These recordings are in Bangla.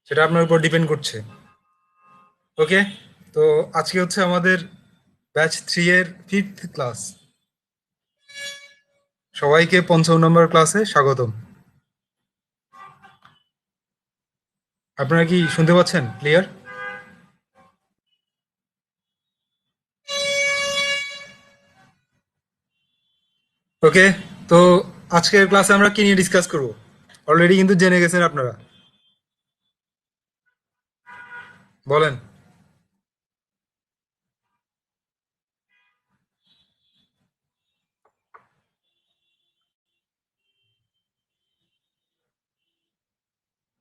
সেটা আপনার উপর ডিপেন্ড করছে। ওকে, তো আজকে হচ্ছে আমাদের ব্যাচ 3 এর 5th ক্লাস। সবাইকে 55 নম্বর ক্লাসে স্বাগতম। আপনারা কি শুনতে পাচ্ছেন ক্লিয়ার? ওকে, তো আজকের ক্লাসে আমরা কি নিয়ে ডিসকাস করব? অলরেডি কিন্তু জেনে গেছেন আপনারা। বলেন।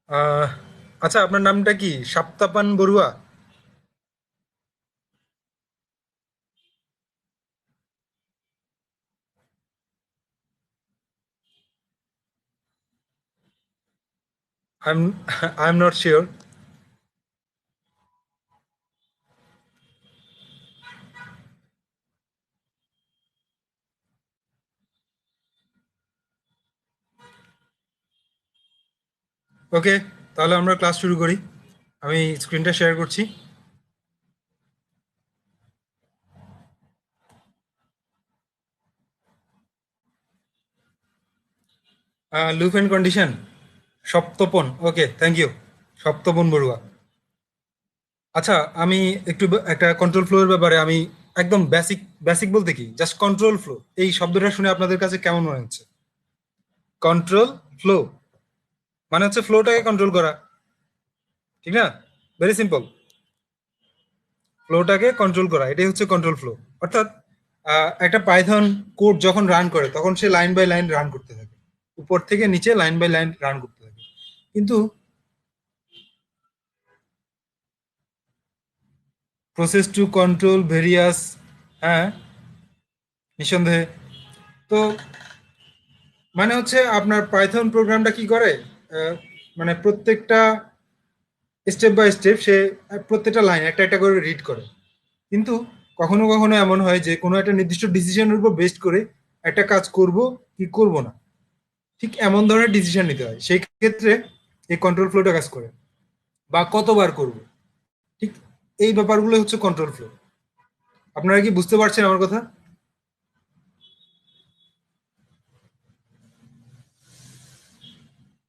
আহ, আচ্ছা, আপনার নামটা কি? Saptapan Barua? I am I am not sure. Okay, তাহলে আমরা ক্লাস শুরু করি। আমি স্ক্রিনটা শেয়ার করছি। Loop and condition. Saptapan, okay, thank you. Saptapan Barua. আচ্ছা, আমি একটু একটা কন্ট্রোল ফ্লো এর ব্যাপারে আমি একদম বেসিক বেসিক বলতে কি জাস্ট কন্ট্রোল ফ্লো, এই শব্দটা শুনে আপনাদের কাছে কেমন মনে হচ্ছে? কন্ট্রোল ফ্লো মানে হচ্ছে ফ্লোটাকে কন্ট্রোল করা, ঠিক না? Very simple. ফ্লোটাকে কন্ট্রোল করা, এটাই হচ্ছে কন্ট্রোল ফ্লো। অর্থাৎ একটা পাইথন কোড যখন রান করে তখন সে লাইন বাই লাইন রান করতে থাকে, উপর থেকে নিচে লাইন বাই লাইন রান করতে থাকে। কিন্তু প্রসেস টু কন্ট্রোল ভেরিয়াস, হ্যাঁ, নিঃসন্দেহে। তো মানে হচ্ছে আপনার পাইথন প্রোগ্রামটা কি করে, আহ, মানে প্রত্যেকটা স্টেপ বাই স্টেপ সে প্রত্যেকটা লাইন একটা একটা করে রিড করে। কিন্তু কখনো কখনো এমন হয় যে কোনো একটা নির্দিষ্ট ডিসিশনের উপর বেস্ট করে একটা কাজ করব কি করব না, ঠিক এমন ধরনের ডিসিশন নিতে হয়। সেই ক্ষেত্রে এই কন্ট্রোল ফ্লোটা কাজ করে। বা কতবার করব, ঠিক এই ব্যাপারগুলো হচ্ছে কন্ট্রোল ফ্লো। আপনারা কি বুঝতে পারছেন আমার কথা?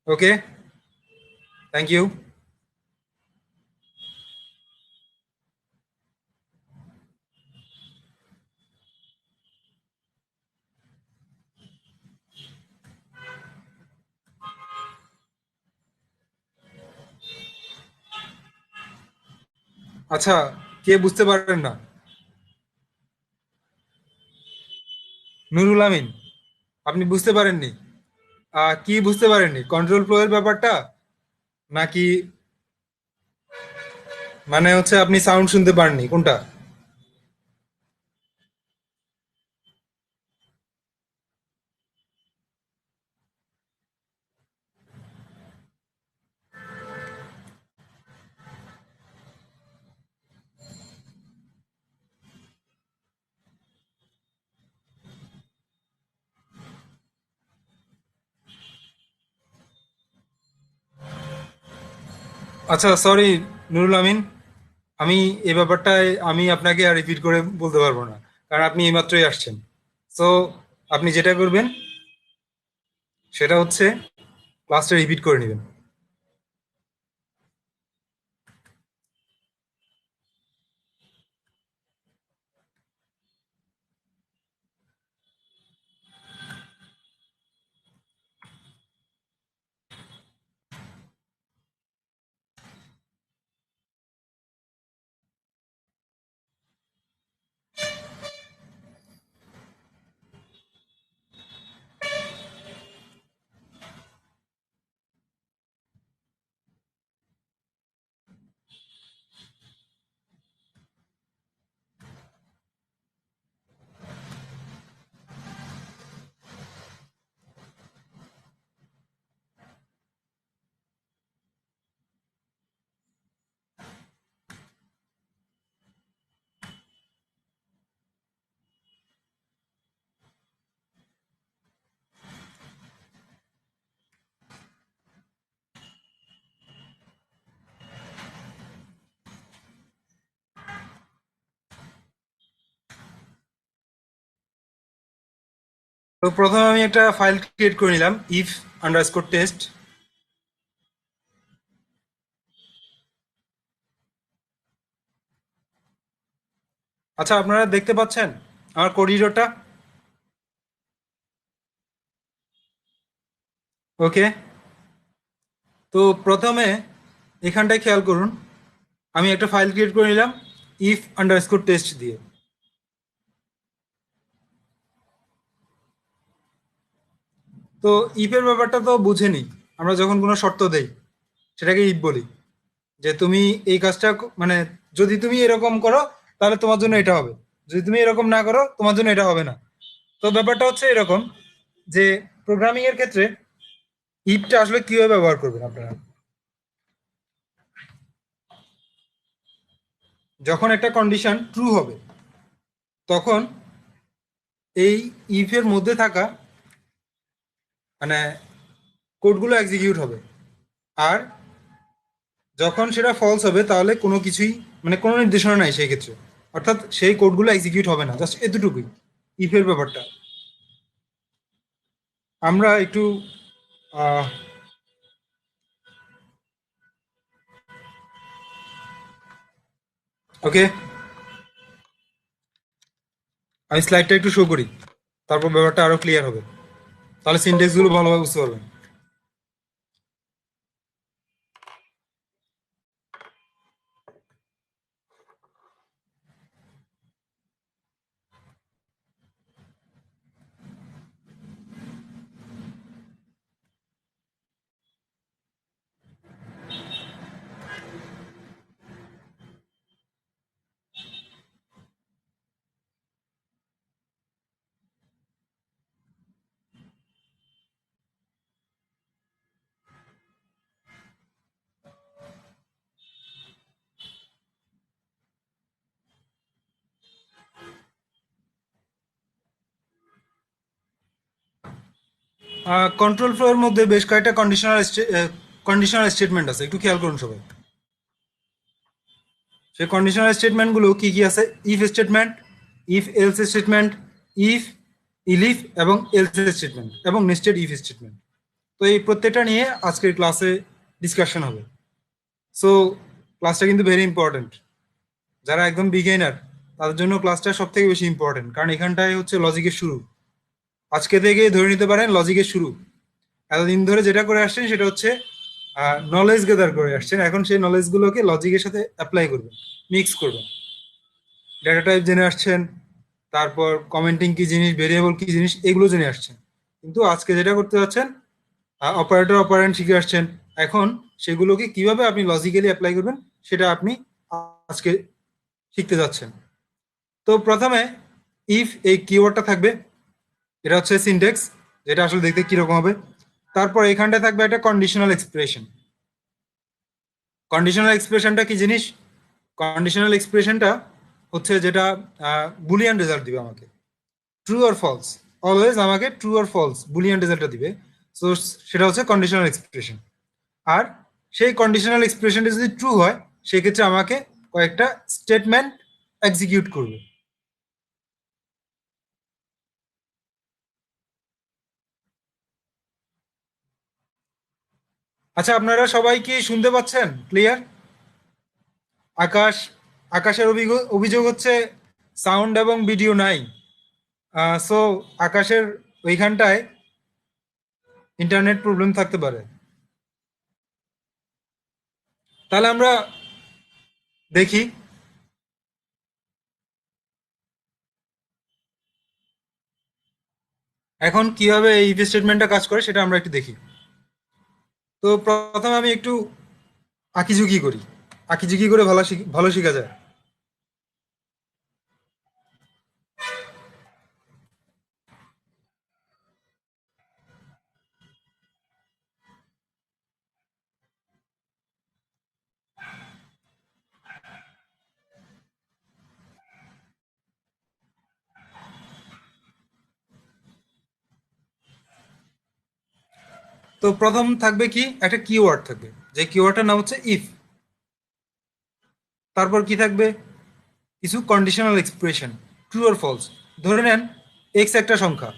ওকে, থ্যাংক ইউ। আচ্ছা, কে বুঝতে পারেন না? নুরুল আমিন, আপনি বুঝতে পারেননি? কি বুঝতে পারেননি, কন্ট্রোল ফ্লো এর ব্যাপারটা, নাকি মানে হচ্ছে আপনি সাউন্ড শুনতে পাননি, কোনটা? আচ্ছা, সরি নুরুল আমিন, আমি এই ব্যাপারটায় আমি আপনাকে আর রিপিট করে বলতে পারবো না, কারণ আপনি এইমাত্রই আসছেন। সো আপনি যেটা করবেন সেটা হচ্ছে ক্লাসটা রিপিট করে নেবেন। তো প্রথমে আমি একটা ফাইল ক্রিয়েট করে নিলাম ইফ আন্ডারস্কোর টেস্ট। আচ্ছা, আপনারা দেখতে পাচ্ছেন আমার করিডোরটা? ওকে। তো প্রথমে এখানটায় খেয়াল করুন, আমি একটা ফাইল ক্রিয়েট করে নিলাম ইফ আন্ডারস্কোর টেস্ট দিয়ে। তো ইফের ব্যাপারটা তো বুঝেনি, আমরা যখন কোনো শর্ত দেই সেটাকে ইফ বলি, যে তুমি এই কাজটা মানে যদি তুমি এরকম করো তাহলে তোমার জন্য এটা হবে, যদি তুমি এরকম না করো তোমার জন্য এটা হবে না। তো ব্যাপারটা হচ্ছে এরকম যে প্রোগ্রামিং এর ক্ষেত্রে ইফটা আসলে কিভাবে ব্যবহার করবেন আপনারা। যখন একটা কন্ডিশন ট্রু হবে তখন এই ইফের মধ্যে থাকা মানে কোডগুলো এক্সিকিউট হবে, আর যখন সেটা ফলস হবে তাহলে কোনো কিছুই মানে কোনো নির্দেশনা নাই সেই ক্ষেত্রে, অর্থাৎ সেই কোডগুলো এক্সিকিউট হবে না। জাস্ট এতটুকুই ইফের ব্যাপারটা। আমরা একটু ওকে, আমি স্লাইডটা একটু শো করি, তারপর ব্যাপারটা আরো ক্লিয়ার হবে, তাহলে সিনটেক্স গুলো ভালোভাবে বুঝতে পারবেন। কন্ট্রোল ফ্লো এর মধ্যে বেশ কয়েকটা কন্ডিশনাল স্টেটমেন্ট আছে, একটু খেয়াল করুন সবাই। সেই কন্ডিশনাল স্টেটমেন্টগুলো কি কি আছে? If statement, if else statement, if elif এবং এলস স্টেটমেন্ট এবং নেস্টেড ইফ স্টেটমেন্ট। তো এই প্রত্যেকটা নিয়ে আজকের ক্লাসে ডিসকাশন হবে। সো ক্লাসটা কিন্তু ভেরি ইম্পর্টেন্ট। যারা একদম বিগিনার তাদের জন্য ক্লাসটা সব থেকে বেশি ইম্পর্টেন্ট, কারণ এখানটায় হচ্ছে লজিকের শুরু। আজকে থেকে ধরে নিতে পারেন লজিকের শুরু। এতদিন ধরে যেটা করে আসছেন সেটা হচ্ছে নলেজ গেদার করে আসছেন, এখন সেই নলেজগুলোকে লজিকের সাথে অ্যাপ্লাই করবেন, মিক্স করবেন। ডেটা টাইপ জেনে আসছেন, তারপর কমেন্টিং কি জিনিস, ভেরিয়েবল কি জিনিস, এগুলো জেনে আসছেন। কিন্তু আজকে যেটা করতে যাচ্ছেন, অপারেটর অপারেন্ট শিখে আসছেন, এখন সেগুলোকে কিভাবে আপনি লজিক্যালি অ্যাপ্লাই করবেন সেটা আপনি আজকে শিখতে যাচ্ছেন। তো প্রথমে ইফ এই কিওয়ার্ডটা থাকবে, এটা হচ্ছে সিনট্যাক্স, যেটা আসলে দেখতে কিরকম হবে। তারপর এখানটায় থাকবে একটা কন্ডিশনাল এক্সপ্রেশন। কন্ডিশনাল এক্সপ্রেশনটা কি জিনিস? কন্ডিশনাল এক্সপ্রেশনটা হচ্ছে যেটা বুলিয়ান রেজাল্ট দিবে আমাকে, ট্রু আর ফলস। অলওয়েজ আমাকে ট্রু আর ফলস বুলিয়ান রেজাল্টটা দিবে। সো সেটা হচ্ছে কন্ডিশনাল এক্সপ্রেশন। আর সেই কন্ডিশনাল এক্সপ্রেশনটা যদি ট্রু হয় সেক্ষেত্রে আমাকে কয়েকটা স্টেটমেন্ট এক্সিকিউট করবে। আচ্ছা, আপনারা সবাই কি শুনতে পাচ্ছেন ক্লিয়ার? আকাশ, আকাশের অভিযোগ হচ্ছে সাউন্ড এবং ভিডিও নাই। সো আকাশের ওইখানটায় ইন্টারনেট প্রবলেম থাকতে পারে। তাহলে আমরা দেখি এখন কিভাবে এই ইফ স্টেটমেন্টটা কাজ করে সেটা আমরা একটু দেখি। তো প্রথমে আমি একটু আঁকিঝুঁকি করি, আঁকিঝুঁকি করে ভালো শেখা যায়। তো প্রথম থাকবে কি, একটা কিওয়ার্ড থাকবে, যে কিওয়ার্ডটার নাম হচ্ছে ইফ। তারপর কি থাকবে? কিছু কন্ডিশনাল এক্সপ্রেশন, ট্রু আর ফলস। ধরে নেন এক্স একটা সংখ্যা,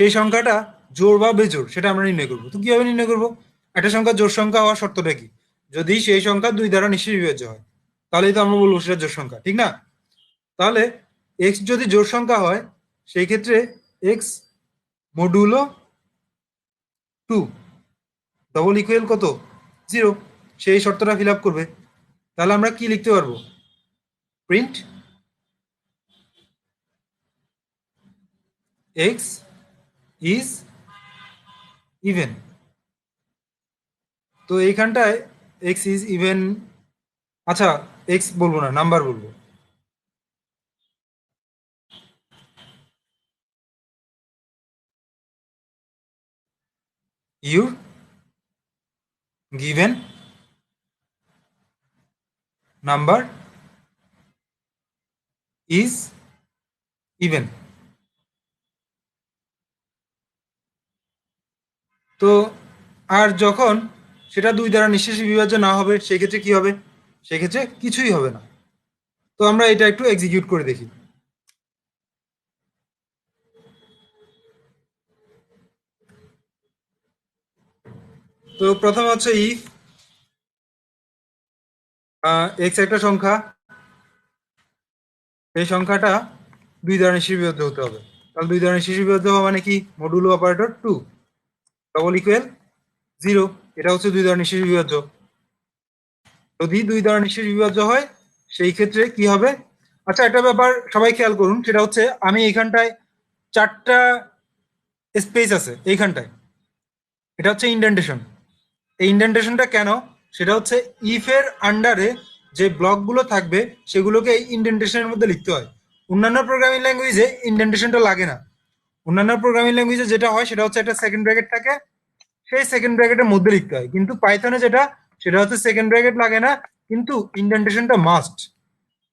সেই সংখ্যাটা জোড় বা বেজোড় সেটা আমরা নির্ণয় করবো। তো কিভাবে নির্ণয় করবো? একটা সংখ্যা জোড় সংখ্যা হওয়ার শর্তটা কি? যদি সেই সংখ্যা 2 দ্বারা নিশ্চয়ই বিভাজ্য হয়, তাহলেই তো আমরা বলবো সেটা জোড় সংখ্যা, ঠিক না? তাহলে এক্স যদি জোড় সংখ্যা হয়, সেই ক্ষেত্রে এক্স মডুলো 2 ডবল ইকুয়াল কত? 0। সেই শর্তটা ফিল আপ করবে। তাহলে আমরা কি লিখতে পারবো? Print x is even. তো এইখানটায় এক্স ইজ ইভেন, আচ্ছা এক্স বলবো না, নাম্বার বলবো। Your given number is even. তো আর যখন সেটা 2 দ্বারা নিঃশেষে বিভাজ্য না হবে, সেক্ষেত্রে কি হবে? সেক্ষেত্রে কিছুই হবে না। তো আমরা এটা একটু এক্সিকিউট করে দেখি। তো প্রথমে হচ্ছে ইফ এক্স একটা সংখ্যা, এই সংখ্যাটা 2 দ্বারা নিঃশেষে বিভাজ্য হতে হবে। তাহলে 2 দ্বারা নিঃশেষে বিভাজ্য হওয়া মানে কি? Modulo operator 2 double equal 0। এটা হচ্ছে 2 দ্বারা নিঃশেষে বিভাজ্য। যদি 2 দ্বারা নিঃশেষ বিভাজ্য হয়, সেই ক্ষেত্রে কি হবে? আচ্ছা একটা ব্যাপার সবাই খেয়াল করুন, সেটা হচ্ছে আমি এইখানটায় 4টা স্পেস আছে এইখানটায়, এটা হচ্ছে ইন্ডেন্টেশন। এই ইন্ডেন্টেশনটা কেন? সেটা হচ্ছে ইফ এর আন্ডারে যে ব্লকগুলো থাকবে সেগুলোকে এই ইন্ডেন্টেশনের মধ্যে লিখতে হয়। অন্যান্য প্রোগ্রামিং ল্যাঙ্গুয়েজে ইন্ডেন্টেশনটা লাগে না। অন্যান্য প্রোগ্রামিং ল্যাঙ্গুয়েজে যেটা হয় সেটা হচ্ছে একটা সেকেন্ড ব্র্যাকেট থাকে, সেই সেকেন্ড ব্র্যাকেটের মধ্যে লিখতে হয়। কিন্তু পাইথনে যেটা, সেটা হচ্ছে সেকেন্ড ব্র্যাকেট লাগে না, কিন্তু ইন্ডেন্টেশনটা মাস্ট।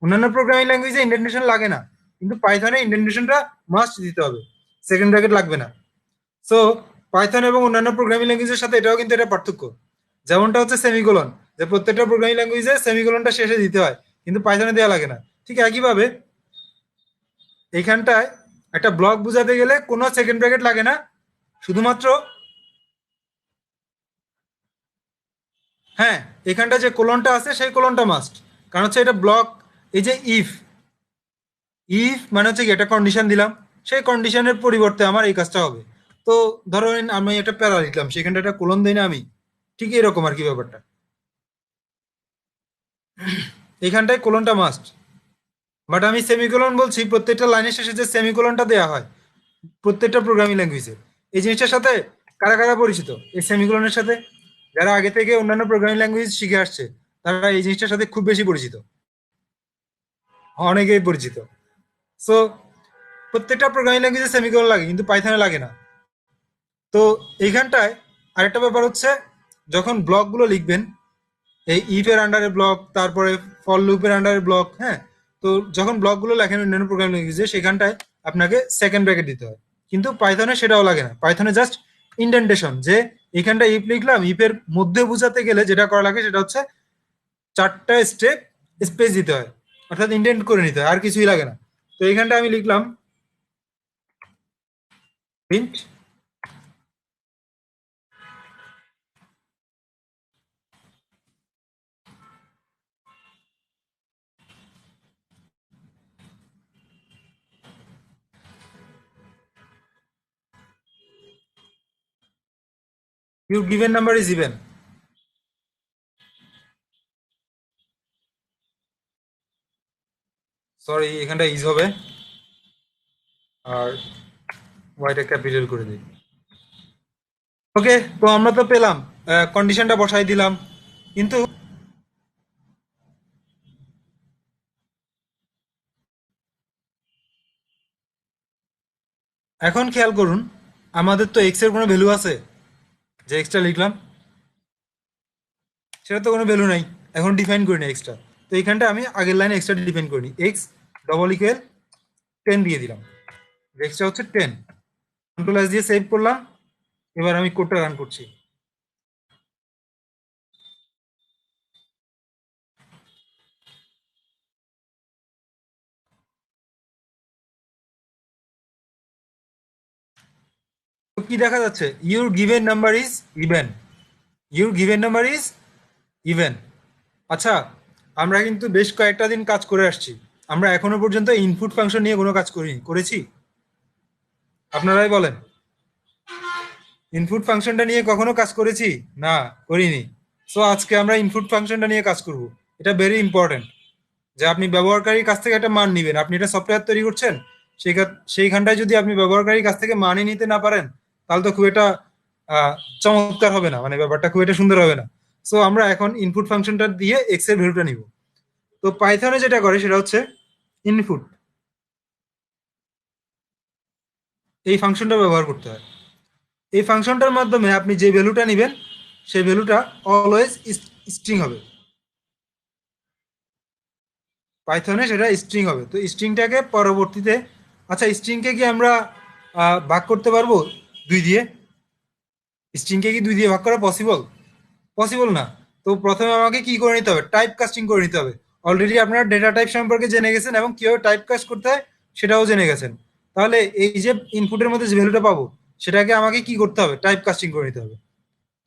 অন্যান্য প্রোগ্রামিং ল্যাঙ্গুয়েজে ইন্ডেন্টেশন লাগে না, কিন্তু পাইথনে ইন্ডেন্টেশনটা মাস্ট দিতে হবে, সেকেন্ড ব্র্যাকেট লাগবে না। সো পাইথন এবং অন্যান্য প্রোগ্রামিং ল্যাঙ্গুয়েজের সাথে এটাও কিন্তু এটা পার্থক্য। যেমনটা হচ্ছে সেমিকোলন, যে প্রত্যেকটা প্রোগ্রামিং ল্যাঙ্গুয়েজে সেমিকোলনটা শেষে দিতে হয়, কিন্তু পাইথনে দেওয়া লাগে না। ঠিক একইভাবে এইখানটায় একটা ব্লক বোঝাতে গেলে কোনো সেকেন্ড ব্র্যাকেট লাগে না, শুধুমাত্র হ্যাঁ এখানটা যে কোলনটা আছে সেই কোলনটা মাস্ট। কারণ হচ্ছে এটা ব্লক, এই যে ইফ, ইফ মানে হচ্ছে কি একটা কন্ডিশন দিলাম, সেই কন্ডিশনের পরিবর্তে আমার এই কাজটা হবে। তো ধরেন আমি একটা প্যারা লিখলাম, সেখানটা একটা কোলন দিই না আমি, ঠিক এরকম আর কি ব্যাপারটা। এখানটায় কোলনটা মাস্ট, বাট আমি সেমিকোলন বলছি প্রত্যেকটা লাইনের শেষে যে সেমিকোলনটা দেওয়া হয় প্রত্যেকটা প্রোগ্রামিং ল্যাঙ্গুয়েজে। এই জিনিসটার সাথে কারা কারা পরিচিত এই সেমিকোলনের সাথে? যারা আগে থেকে অন্যান্য প্রোগ্রামিং ল্যাঙ্গুয়েজ শিখে আসছে, তারা এই জিনিসটার সাথে খুব বেশি পরিচিত, অনেকেই পরিচিত। সো প্রত্যেকটা প্রোগ্রামিং ল্যাঙ্গুয়েজে সেমিকোলন লাগে, কিন্তু পাইথনে লাগে না। তো এইখানটায় আরেকটা ব্যাপার হচ্ছে, যখন ব্লকগুলো লিখবেন, এই ইফের আন্ডারে ব্লক, তারপরে ফর লুপের আন্ডারে ব্লক, হ্যাঁ, তো যখন ব্লকগুলো লেখেন অন্যান্য প্রোগ্রামিং ল্যাঙ্গুয়েজে, সেখানটায় আপনাকে সেকেন্ড ব্র্যাকেট দিতে হয়, কিন্তু পাইথনে সেটাও লাগে না। পাইথনে জাস্ট ইন্ডেন্টেশন, যে এখানটা ইফ লিখলাম, ইফের মধ্যে বোঝাতে গেলে যেটা করা লাগে সেটা হচ্ছে 4টা স্টেপ স্পেস দিতে হয়, অর্থাৎ ইন্ডেন্ট করে নিতে হয়, আর কিছুই লাগে না। তো এখানটা আমি লিখলাম print your given number is even. Sorry এখানটা ইজ হবে, আর ওয়াইটা ক্যাপিটাল করে দিই। ওকে, তো আমরা তো পেলাম, কন্ডিশনটা বসাই দিলাম, কিন্তু এখন খেয়াল করুন, আমাদের তো এক্স এর কোনো ভ্যালু আছে? যে এক্সটা লিখলাম সেটা তো কোনো ভ্যালু নাই, এখন ডিফাইন করি না এক্সটা। তো এইখানটা আমি আগের লাইনে এক্সটা ডিফাইন করিনি, এক্স ডবল ইকুয়াল 10 দিয়ে দিলাম, এক্সটা হচ্ছে 10। কন্ট্রোল এস দিয়ে সেভ করলাম। এবার আমি কোডটা রান করছি। কি দেখা যাচ্ছে? Your given number is even. Your given number is even. আচ্ছা, আমরা কিন্তু বেশ কয়েকটা দিন কাজ করে আসছি। আমরা এখনো পর্যন্ত ইনপুট ফাংশন নিয়ে কোনো কাজ করেছি? আপনারাই বলেন। ইনপুট ফাংশনটা নিয়ে কখনো কাজ করেছি? না, করিনি। সো আজকে আমরা ইনপুট ফাংশনটা নিয়ে কাজ করব। এটা ভেরি ইম্পর্টেন্ট, যে আপনি ব্যবহারকারীর কাছ থেকে একটা মান নিবেন। আপনি এটা সফটওয়্যার তৈরি করছেন, সেইখানটায় যদি আপনি ব্যবহারকারীর কাছ থেকে মানই নিতে না পারেন, তাহলে তো খুব একটা চমৎকার হবে না, মানে ব্যাপারটা খুব একটা সুন্দর হবে না। সো আমরা এখন ইনপুট ফাংশনটা দিয়ে এক্স এর ভ্যালুটা নিব। তো পাইথনে যেটা করে সেটা হচ্ছে ইনপুট, এই ফাংশনটা ব্যবহার করতে হয়। এই ফাংশনটার মাধ্যমে আপনি যে ভ্যালুটা নেবেন সেই ভ্যালুটা অলওয়েজ স্ট্রিং হবে। পাইথনে সেটা স্ট্রিং হবে। তো স্ট্রিংটাকে পরবর্তীতে, আচ্ছা স্ট্রিংকে কি আমরা ভাগ করতে পারবো দুই দিয়ে? স্ট্রিংকে কি দুই দিয়ে ভাগ করা পসিবল? পসিবল না। তো প্রথমে আমাকে কি করে নিতে হবে? টাইপ কাস্টিং করে নিতে হবে। অলরেডি আপনারা ডেটা টাইপ সম্পর্কে জেনে গেছেন এবং কিভাবে টাইপ কাস্ট করতে হয় সেটাও জেনে গেছেন। তাহলে এই যে ইনপুটের মধ্যে যে ভ্যালুটা পাবো সেটাকে আমাকে কি করতে হবে? টাইপ কাস্টিং করে নিতে হবে।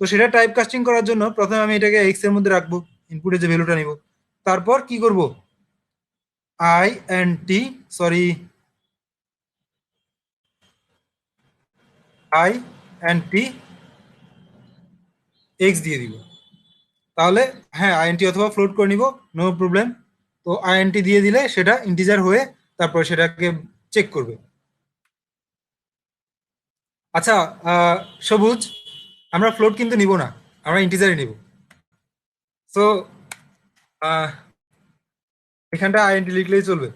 তো সেটা টাইপ কাস্টিং করার জন্য প্রথমে আমি এটাকে এক্স এর মধ্যে রাখবো, ইনপুটে যে ভ্যালুটা নিব। তারপর কি করব? I N T, sorry, I N T X দিয়ে দিব। তাহলে হ্যাঁ, আইএনটি অথবা ফ্লোট করে নিব, নো প্রবলেম। তো আইএনটি দিয়ে দিলে সেটা ইন্টিজার হয়ে তারপর সেটাকে চেক করবে। আচ্ছা, সবুজ, আমরা ফ্লোট কিন্তু নিব না, আমরা ইন্টিজারই নিব। সো এখানটা আইএনটি লিখলেই চলবে।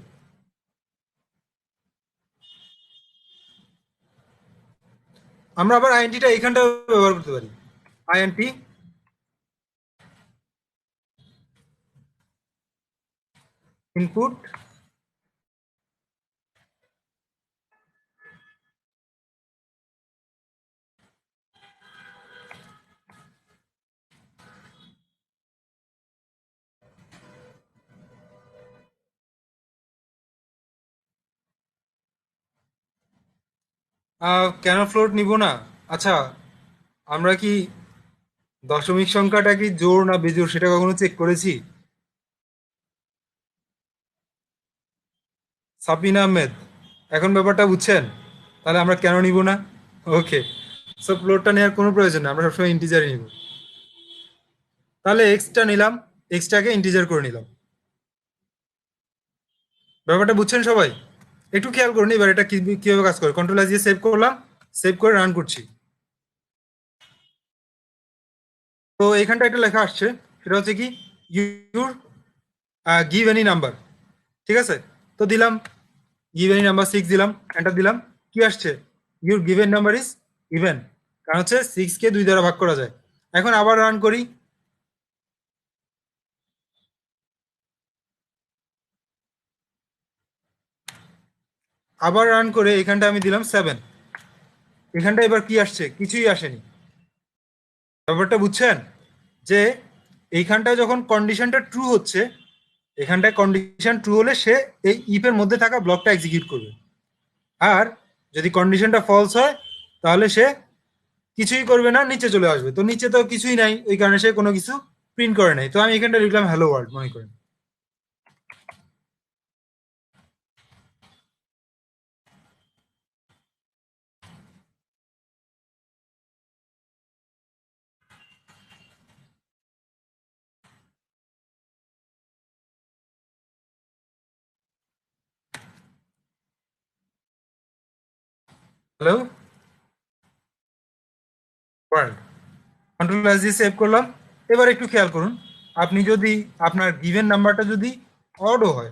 আমরা আবার আইএনটিটা এখানটা ব্যবহার করতে পারি। আইএনটি ইনপুট, কেন ফ্লোট নিব না? আচ্ছা, আমরা কি দশমিক সংখ্যাটা কি জোড় না বেজোড় সেটা কখনো চেক করেছি? সাবিনা আহমেদ, এখন ব্যাপারটা বুঝছেন? তাহলে আমরা কেন নিব না? ওকে। সো ফ্লোরটা নেওয়ার কোনো প্রয়োজন নেই, আমরা সবসময় ইন্টিজারই নিব। তাহলে এক্সটা নিলাম, এক্সটাকে ইন্টিজার করে নিলাম। ব্যাপারটা বুঝছেন সবাই? একটু খেয়াল করুন এবার এটা কিভাবে কাজ করে। কন্ট্রোল এস দিয়ে সেভ করলাম, সেভ করে রান করছি। তো এখানটা একটা লেখা আসছে, সেটা হচ্ছে কি, ইউর গিভ এনি নাম্বার। ঠিক আছে, তো দিলাম গিভ এনি নাম্বার 6 দিলাম, এন্টার দিলাম। কি আসছে? Your given number is even. কারণ হচ্ছে 6 কে 2 দ্বারা ভাগ করা যায়। এখন আবার রান করি। আবার রান করে এখানটা আমি দিলাম 7। এখানটা এবার কি আসছে? কিছুই আসেনি। ব্যাপারটা বুঝছেন? যে এইখানটায় যখন কন্ডিশনটা ট্রু হচ্ছে, এখানটায় কন্ডিশন ট্রু হলে সে এই ইফের মধ্যে থাকা ব্লকটা এক্সিকিউট করবে। আর যদি কন্ডিশনটা ফলস হয় তাহলে সে কিছুই করবে না, নিচে চলে আসবে। তো নিচে তো কিছুই নাই, ওই কারণে সে কোনো কিছু প্রিন্ট করে নাই। তো আমি এখানটা লিখলাম হ্যালো ওয়ার্ল্ড, মনে করেন। হ্যালো ওয়ার্ল্ড, কন্ট্রোল এস দিয়ে সেভ করলাম। এবার একটু খেয়াল করুন, আপনি যদি আপনার গিভেন নাম্বারটা যদি অডও হয়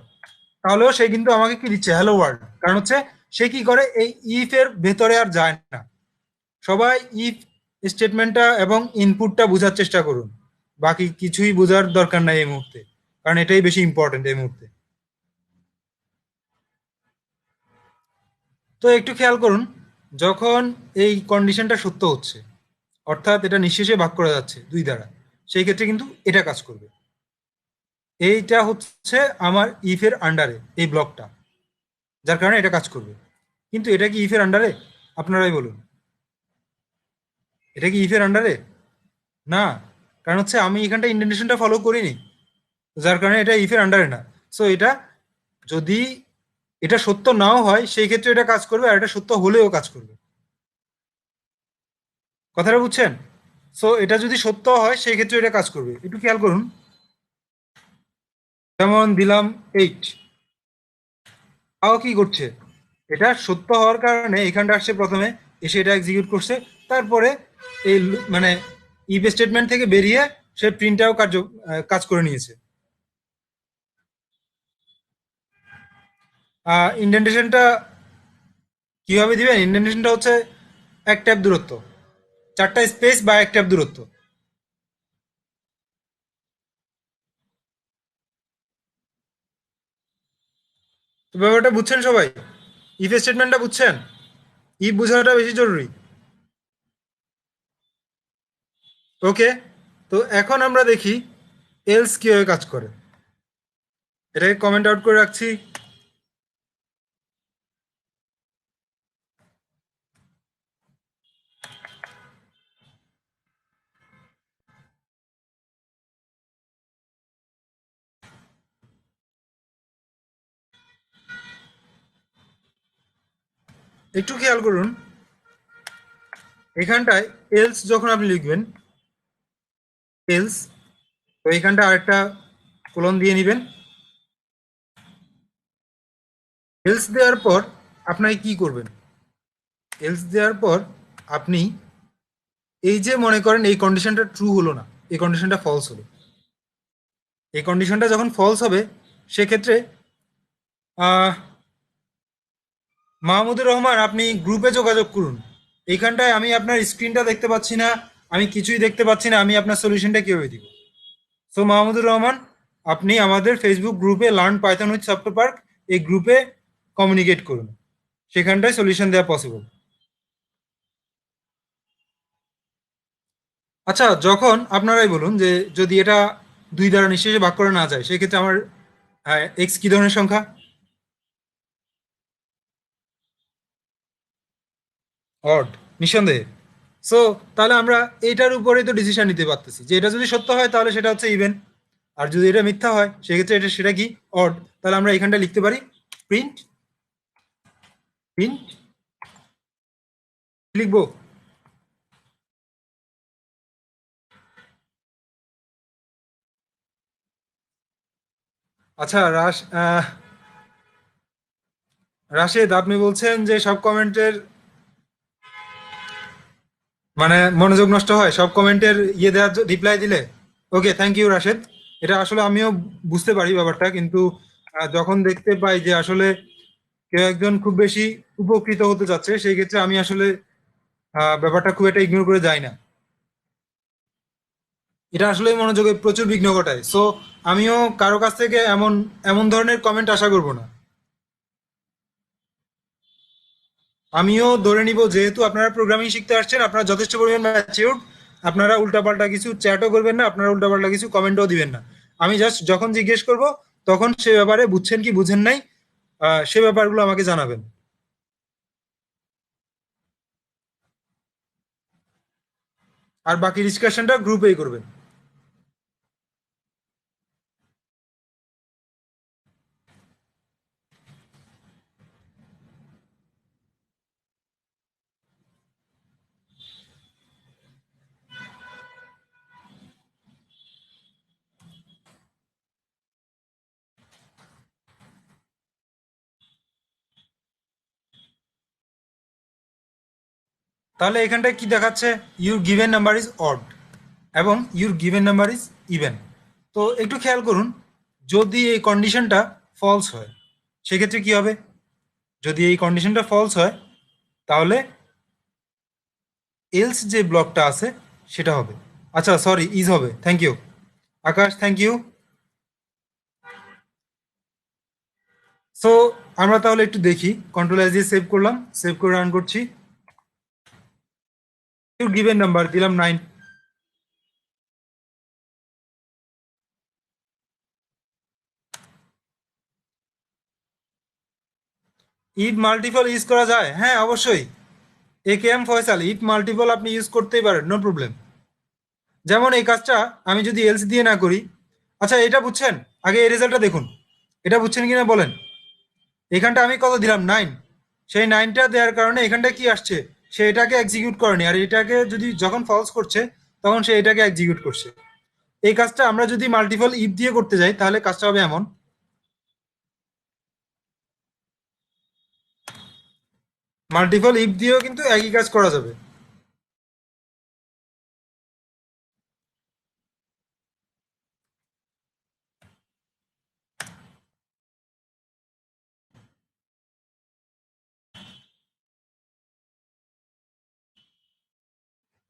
তাহলেও সে কিন্তু আমাকে কি দিচ্ছে? Hello world. কারণ হচ্ছে সে কি করে, এই ইফ এর ভেতরে আর যায় না। সবাই ইফ স্টেটমেন্টটা এবং ইনপুটটা বোঝার চেষ্টা করুন, বাকি কিছুই বোঝার দরকার নাই এই মুহূর্তে, কারণ এটাই বেশি ইম্পর্টেন্ট এই মুহূর্তে। তো একটু খেয়াল করুন, যখন এই কন্ডিশনটা সত্য হচ্ছে, অর্থাৎ এটা নিঃশেষে ভাগ করা যাচ্ছে 2 দ্বারা, সেই ক্ষেত্রে কিন্তু এটা কাজ করবে। এইটা হচ্ছে আমার ইফের আন্ডারে এই ব্লকটা, যার কারণে এটা কাজ করবে। কিন্তু এটা কি ইফের আন্ডারে? আপনারাই বলুন। এটা কি ইফের আন্ডারে? না, কারণ হচ্ছে আমি এখানটা ইন্ডেন্টেশনটা ফলো করিনি, যার কারণে এটা ইফের আন্ডারে না। সো এটা যদি এটা সত্য নাও হয় সেই ক্ষেত্রে এটা কাজ করবে, আর এটা সত্য হলেও কাজ করবে। কথাটা বুঝছেন? সো এটা যদি সত্য হয় সেই ক্ষেত্রে এটা কাজ করবে, একটু খেয়াল করুন। যেমন দিলাম 8, তাও কি করছে, এটা সত্য হওয়ার কারণে এখানটা আসছে প্রথমে, এসে এটা এক্সিকিউট করছে, তারপরে এই মানে ইফ স্টেটমেন্ট থেকে বেরিয়ে সে প্রিন্টটাও কাজ করে নিয়েছে। ইন্ডেন্টেশনটা কিভাবে দিবেন? ইন্ডেন্টেশনটা হচ্ছে এক ট্যাব দূরত্ব, 4টা স্পেস বা এক ট্যাব দূরত্ব। তো ব্যাপারটা বুঝছেন সবাই? ইফ স্টেটমেন্টটা বুঝছেন? ইফ বোঝাটা বেশি জরুরি। ওকে, তো এখন আমরা দেখি এলস কিভাবে কাজ করে। এটাকে কমেন্ট আউট করে রাখছি। একটু খেয়াল করুন, এখানটায় এলস যখন আপনি লিখবেন, এলস, তো এখানটা আরেকটা কোলন দিয়ে নেবেন। এলস দেওয়ার পর আপনাকে কি করবেন? এলস দেওয়ার পর আপনি এই যে মনে করেন এই কন্ডিশনটা ট্রু হলো না, এই কন্ডিশনটা ফলস হলো। এই কন্ডিশনটা যখন ফলস হবে সেক্ষেত্রে আহ মাহমুদুর রহমান, আপনি গ্রুপে যোগাযোগ করুন। এইখানটায় আমি আপনার স্ক্রিনটা দেখতে পাচ্ছি না, আমি কিছুই দেখতে পাচ্ছি না, আমি আপনার সলিউশনটা কিভাবে দিব? সো মাহমুদুর রহমান, আপনি আমাদের ফেসবুক গ্রুপে learn Python with software park, এই গ্রুপে কমিউনিকেট করুন, সেখানটায় সলিউশন দেওয়া পসিবল। আচ্ছা, যখন আপনারাই বলুন যে যদি এটা 2 দ্বারা নিঃশেষে ভাগ করা না যায় সেক্ষেত্রে আমার এক্স কি ধরনের সংখ্যা? অড, নিঃসন্দেহে। সো তাহলে আমরা এটার উপরেই তো ডিসিশন নিতে পারতেছি যে এটা যদি সত্য হয় তাহলে সেটা হচ্ছে ইভেন, আর যদি এটা মিথ্যা হয় সেক্ষেত্রে এটা সেটা কি? অড। তাহলে আমরা এখানটা লিখতে পারি প্রিন্ট, প্রিন্ট লিখবো। আচ্ছা রাশেদ, আপনি বলছেন যে সব কমেন্টের মানে মনোযোগ নষ্ট হয় সব কমেন্টের ইয়ে দেওয়ার রিপ্লাই দিলে। ওকে, থ্যাংক ইউ রাশেদ। এটা আসলে আমিও বুঝতে পারি ব্যাপারটা, কিন্তু যখন দেখতে পাই যে আসলে কেউ একজন খুব বেশি উপকৃত হতে যাচ্ছে সেই ক্ষেত্রে আমি আসলে ব্যাপারটা খুব একটা ইগনোর করে যাই না। এটা আসলে মনোযোগে প্রচুর বিঘ্ন ঘটায়। সো আমিও কারো কাছ থেকে এমন এমন ধরনের কমেন্ট আশা করব না। আমিও ধরে নিব যেহেতু আপনারা প্রোগ্রামিং শিখতে আসছেন, আপনারা যথেষ্ট পরিমাণ ম্যাচিউরড, আপনারা উল্টাপাল্টা কিছু চ্যাটও করবেন না, আপনারা উল্টাপাল্টা কিছু কমেন্টও দিবেন না। আমি জাস্ট যখন জিজ্ঞেস করব তখন সে ব্যাপারে বুঝছেন কি বুঝেন নাই সে ব্যাপারগুলো আমাকে জানাবেন। আর বাকি ডিসকাশনটা গ্রুপেই করবেন। তাহলে এখানটায় কি দেখাচ্ছে? Your given number is odd এবং your given number is even. তো একটু খেয়াল করুন, যদি এই কন্ডিশনটা ফলস হয় সেক্ষেত্রে কি হবে? যদি এই কন্ডিশনটা ফলস হয় তাহলে এলস যে ব্লকটা আছে সেটা হবে, আচ্ছা সরি, ইজ হবে। Thank you Akash, thank you. So আমরা তাহলে একটু দেখি, কন্ট্রোল এস দিয়ে সেভ করলাম, সেভ করে রান করছি। ইউর গিভেন নাম্বার দিলাম 9। ইফ মাল্টিপল ইউজ করা যায়, হ্যাঁ অবশ্যই। AKM ফয়সাল, ইফ মাল্টিপল আপনি ইউজ করতেই পারেন, নো প্রবলেম। যেমন এই কাজটা আমি যদি এলস দিয়ে না করি, আচ্ছা এটা বুঝছেন, আগে এই রেজাল্টটা দেখুন, এটা বুঝছেন কিনা বলেন। এখানটা আমি কত দিলাম, 9। সেই 9টা দেওয়ার কারণে এখানটা কি আসছে, সে এটাকে এক্সিকিউট করেনি, আর এটাকে যদি যখন ফলস করছে তখন সে এটাকে এক্সিকিউট করছে। এই কাজটা আমরা যদি মাল্টিপল ইফ দিয়ে করতে যাই তাহলে কাজটা হবে এমন। মাল্টিপল ইফ দিয়েও কিন্তু একই কাজ করা যাবে।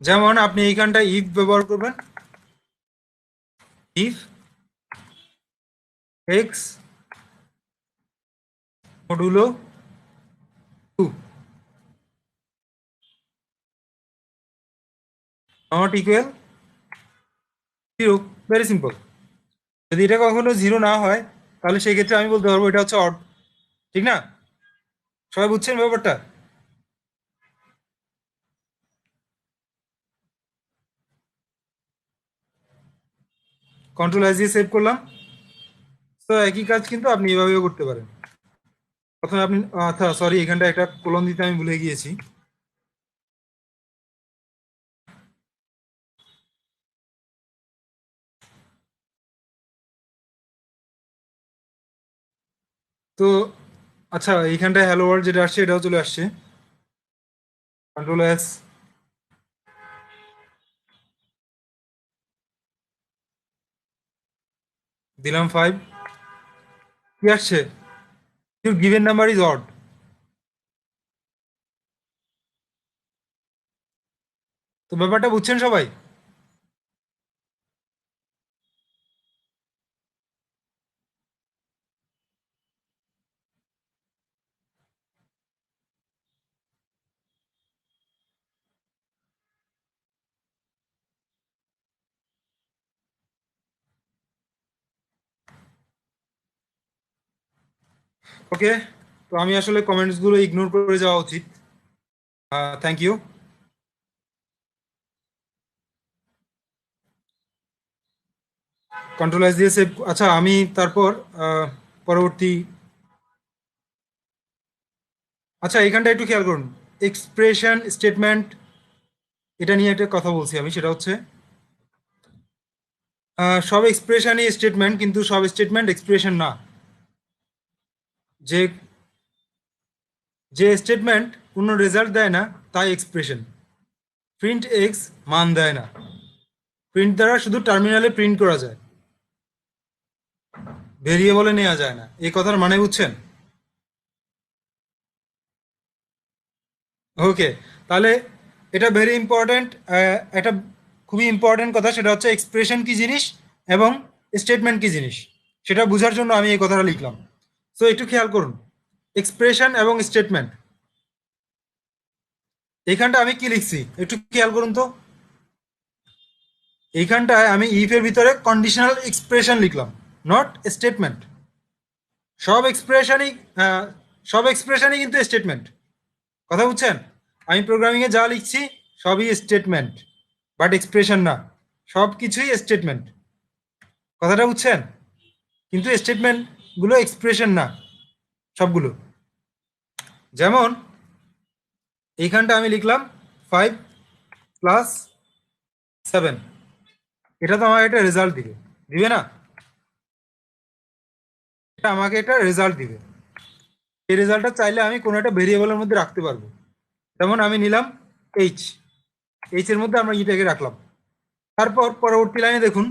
যেমন আপনি এইখানটা ইফ ব্যবহার করবেন, if x modulo 2 not equal 0। Very simple. যদি এটা কখনো 0 না হয় তাহলে সেই ক্ষেত্রে আমি বলতে পারবো এটা হচ্ছে অড। ঠিক না? সবাই বুঝছেন ব্যাপারটা? কন্ট্রোল এস দিয়ে সেভ করলাম। তো একই কাজ কিন্তু আপনি এভাবেও করতে পারেন। প্রথমে আপনি, আচ্ছা সরি, এখানটা একটা কোলন দিতে আমি ভুলে গিয়েছি। তো আচ্ছা, এইখানটায় হ্যালো ওয়ার্ল্ড যেটা আসছে এটাও চলে আসছে। কন্ট্রোল এস দিলাম 5। কি আসছে? Your given number is odd. তো ব্যাপারটা বুঝছেন সবাই? ওকে। তো আমি আসলে কমেন্টস গুলো ইগনোর করে যাওয়া উচিত। Thank you. কন্ট্রোল এস দিয়ে সেভ। আচ্ছা আমি তারপর পরবর্তী, আচ্ছা এখানটা একটু খেয়াল করুন, এক্সপ্রেশন স্টেটমেন্ট, এটা নিয়ে একটা কথা বলছি আমি, সেটা হচ্ছে সব এক্সপ্রেশনই স্টেটমেন্ট, কিন্তু সব স্টেটমেন্ট এক্সপ্রেশন না। যে যে স্টেটমেন্ট কোনো রেজাল্ট দেয় না তাই এক্সপ্রেশন। প্রিন্ট এক্স মান দেয় না, প্রিন্ট দ্বারা শুধু টার্মিনালে প্রিন্ট করা যায়, ভেরিয়েবলে নেওয়া যায় না। এই কথার মানে বুঝছেন? ওকে, তাহলে এটা ভেরি ইম্পর্ট্যান্ট, একটা খুবই ইম্পর্ট্যান্ট কথা, সেটা হচ্ছে এক্সপ্রেশন কি জিনিস এবং স্টেটমেন্ট কি জিনিস, সেটা বোঝার জন্য আমি এই কথাটা লিখলাম। সো একটু খেয়াল করুন, এক্সপ্রেশন এবং স্টেটমেন্ট, এইখানটা আমি কি লিখছি একটু খেয়াল করুন তো। এইখানটায় আমি ইফ এর ভিতরে কন্ডিশনাল এক্সপ্রেশন লিখলাম, নট স্টেটমেন্ট। সব এক্সপ্রেশনই সব এক্সপ্রেশনই কিন্তু স্টেটমেন্ট। কথা বুঝছেন? আমি প্রোগ্রামিংয়ে যা লিখছি সবই স্টেটমেন্ট, বাট এক্সপ্রেশন না। সব কিছুই স্টেটমেন্ট। কথাটা বুঝছেন? কিন্তু স্টেটমেন্ট গুলো এক্সপ্রেশন না সবগুলো। যেমন এইখানটা আমি লিখলাম 5+7, এটা তো আমাকে একটা রেজাল্ট দিবে, দিবে না? এটা আমাকে একটা রেজাল্ট দিবে। এই রেজাল্টটা চাইলে আমি কোনো একটা ভেরিয়েবলের মধ্যে রাখতে পারবো। যেমন আমি নিলাম এইচ, এইচ এর মধ্যে আমরা ইটাকে রাখলাম। তারপর পরবর্তী লাইনে দেখুন,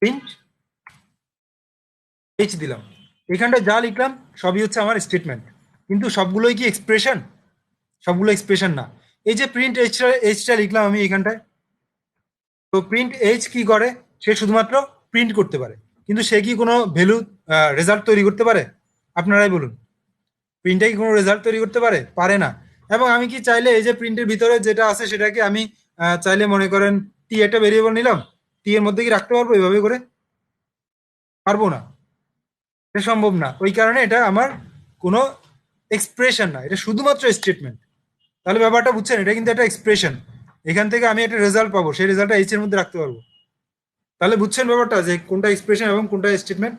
প্রিন্ট এইচ দিলাম। এখানটায় যা লিখলাম সবই হচ্ছে আমার স্টেটমেন্ট, কিন্তু সবগুলোই কি এক্সপ্রেশন? সবগুলো এক্সপ্রেশন না। এই যে প্রিন্ট এইচটা লিখলাম আমি এখানটায়, তো প্রিন্ট এইচ কি করে, সে শুধুমাত্র প্রিন্ট করতে পারে, কিন্তু সে কি কোনো ভ্যালু রেজাল্ট তৈরি করতে পারে? আপনারাই বলুন, প্রিন্টে কি কোনো রেজাল্ট তৈরি করতে পারে? পারে না। এবং আমি কি চাইলে এই যে প্রিন্টের ভিতরে যেটা আছে সেটাকে আমি চাইলে মনে করেন টি একটা ভেরিয়েবল নিলাম, টি এর মধ্যে কি রাখতে পারবো এভাবে করে? পারবো না, এটা সম্ভব না। ওই কারণে এটা আমার কোনো এক্সপ্রেশন না, এটা শুধুমাত্র স্টেটমেন্ট। তাহলে ব্যাপারটা বুঝছেন, এটা কিন্তু একটা এক্সপ্রেশন। এখান থেকে আমি একটা রেজাল্ট পাবো, সেই রেজাল্টটা এইচ এর মধ্যে রাখতে পারবো। তাহলে বুঝছেন ব্যাপারটা যে কোনটা এক্সপ্রেশন এবং কোনটা স্টেটমেন্ট।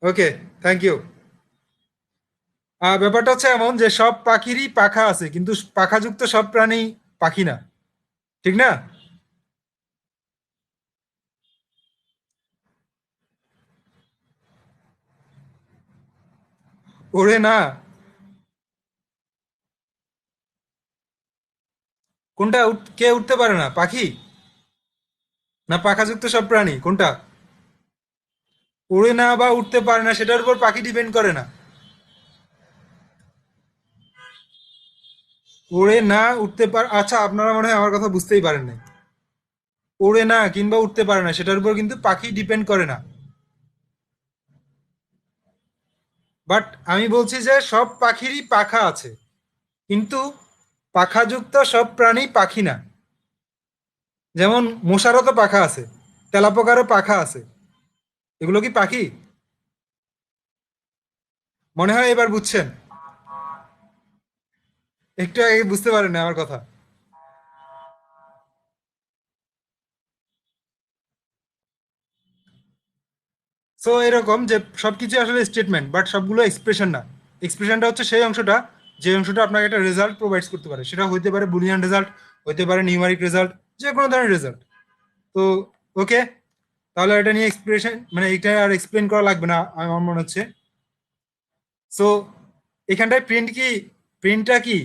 Okay, thank you. ব্যাপারটা হচ্ছে এমন যে সব পাখিরই পাখা আছে, কিন্তু পাখাযুক্ত সব প্রাণী পাখি না, ঠিক না? ওরে না, কোনটা কে উঠতে পারে না, পাখি না পাখাযুক্ত সব প্রাণী, কোনটা? উড়ে না বা উঠতে পারে না সেটার উপর পাখি ডিপেন্ড করে না। উড়ে না উঠতে পারে, আচ্ছা আপনারা মনে হয় আমার কথা বুঝতেই পারেন নাই। উড়ে না কিংবা উঠতে পারে না সেটার উপর কিন্তু পাখি ডিপেন্ড করে না। বাট আমি বলছি যে সব পাখিরই পাখা আছে, কিন্তু পাখাযুক্ত সব প্রাণী পাখি না। যেমন মশারও তো পাখা আছে, তেলাপোকারও পাখা আছে, এগুলো কি পাখি? মনে হয় এবার বুঝছেন। একটু আগে বুঝতে পারেন না আমার কথা। সো এরকম যে সবকিছু আসলে স্টেটমেন্ট, বাট সবগুলো এক্সপ্রেশন না। এক্সপ্রেশনটা হচ্ছে সেই অংশটা, যে অংশটা আপনাকে একটা রেজাল্ট প্রোভাইড করতে পারে। সেটা হইতে পারে বুলিয়ান রেজাল্ট, হইতে পারে নিউমারিক রেজাল্ট, যে কোনো ধরনের রেজাল্ট। তো ওকে, তাহলে এটা নিয়ে এক্সপ্রেশন মানে এটা আর এক্সপ্লেন করা লাগবে না আমার মনে হচ্ছে। সো এখানটায় প্রিন্ট কি, প্রিন্টটা কি,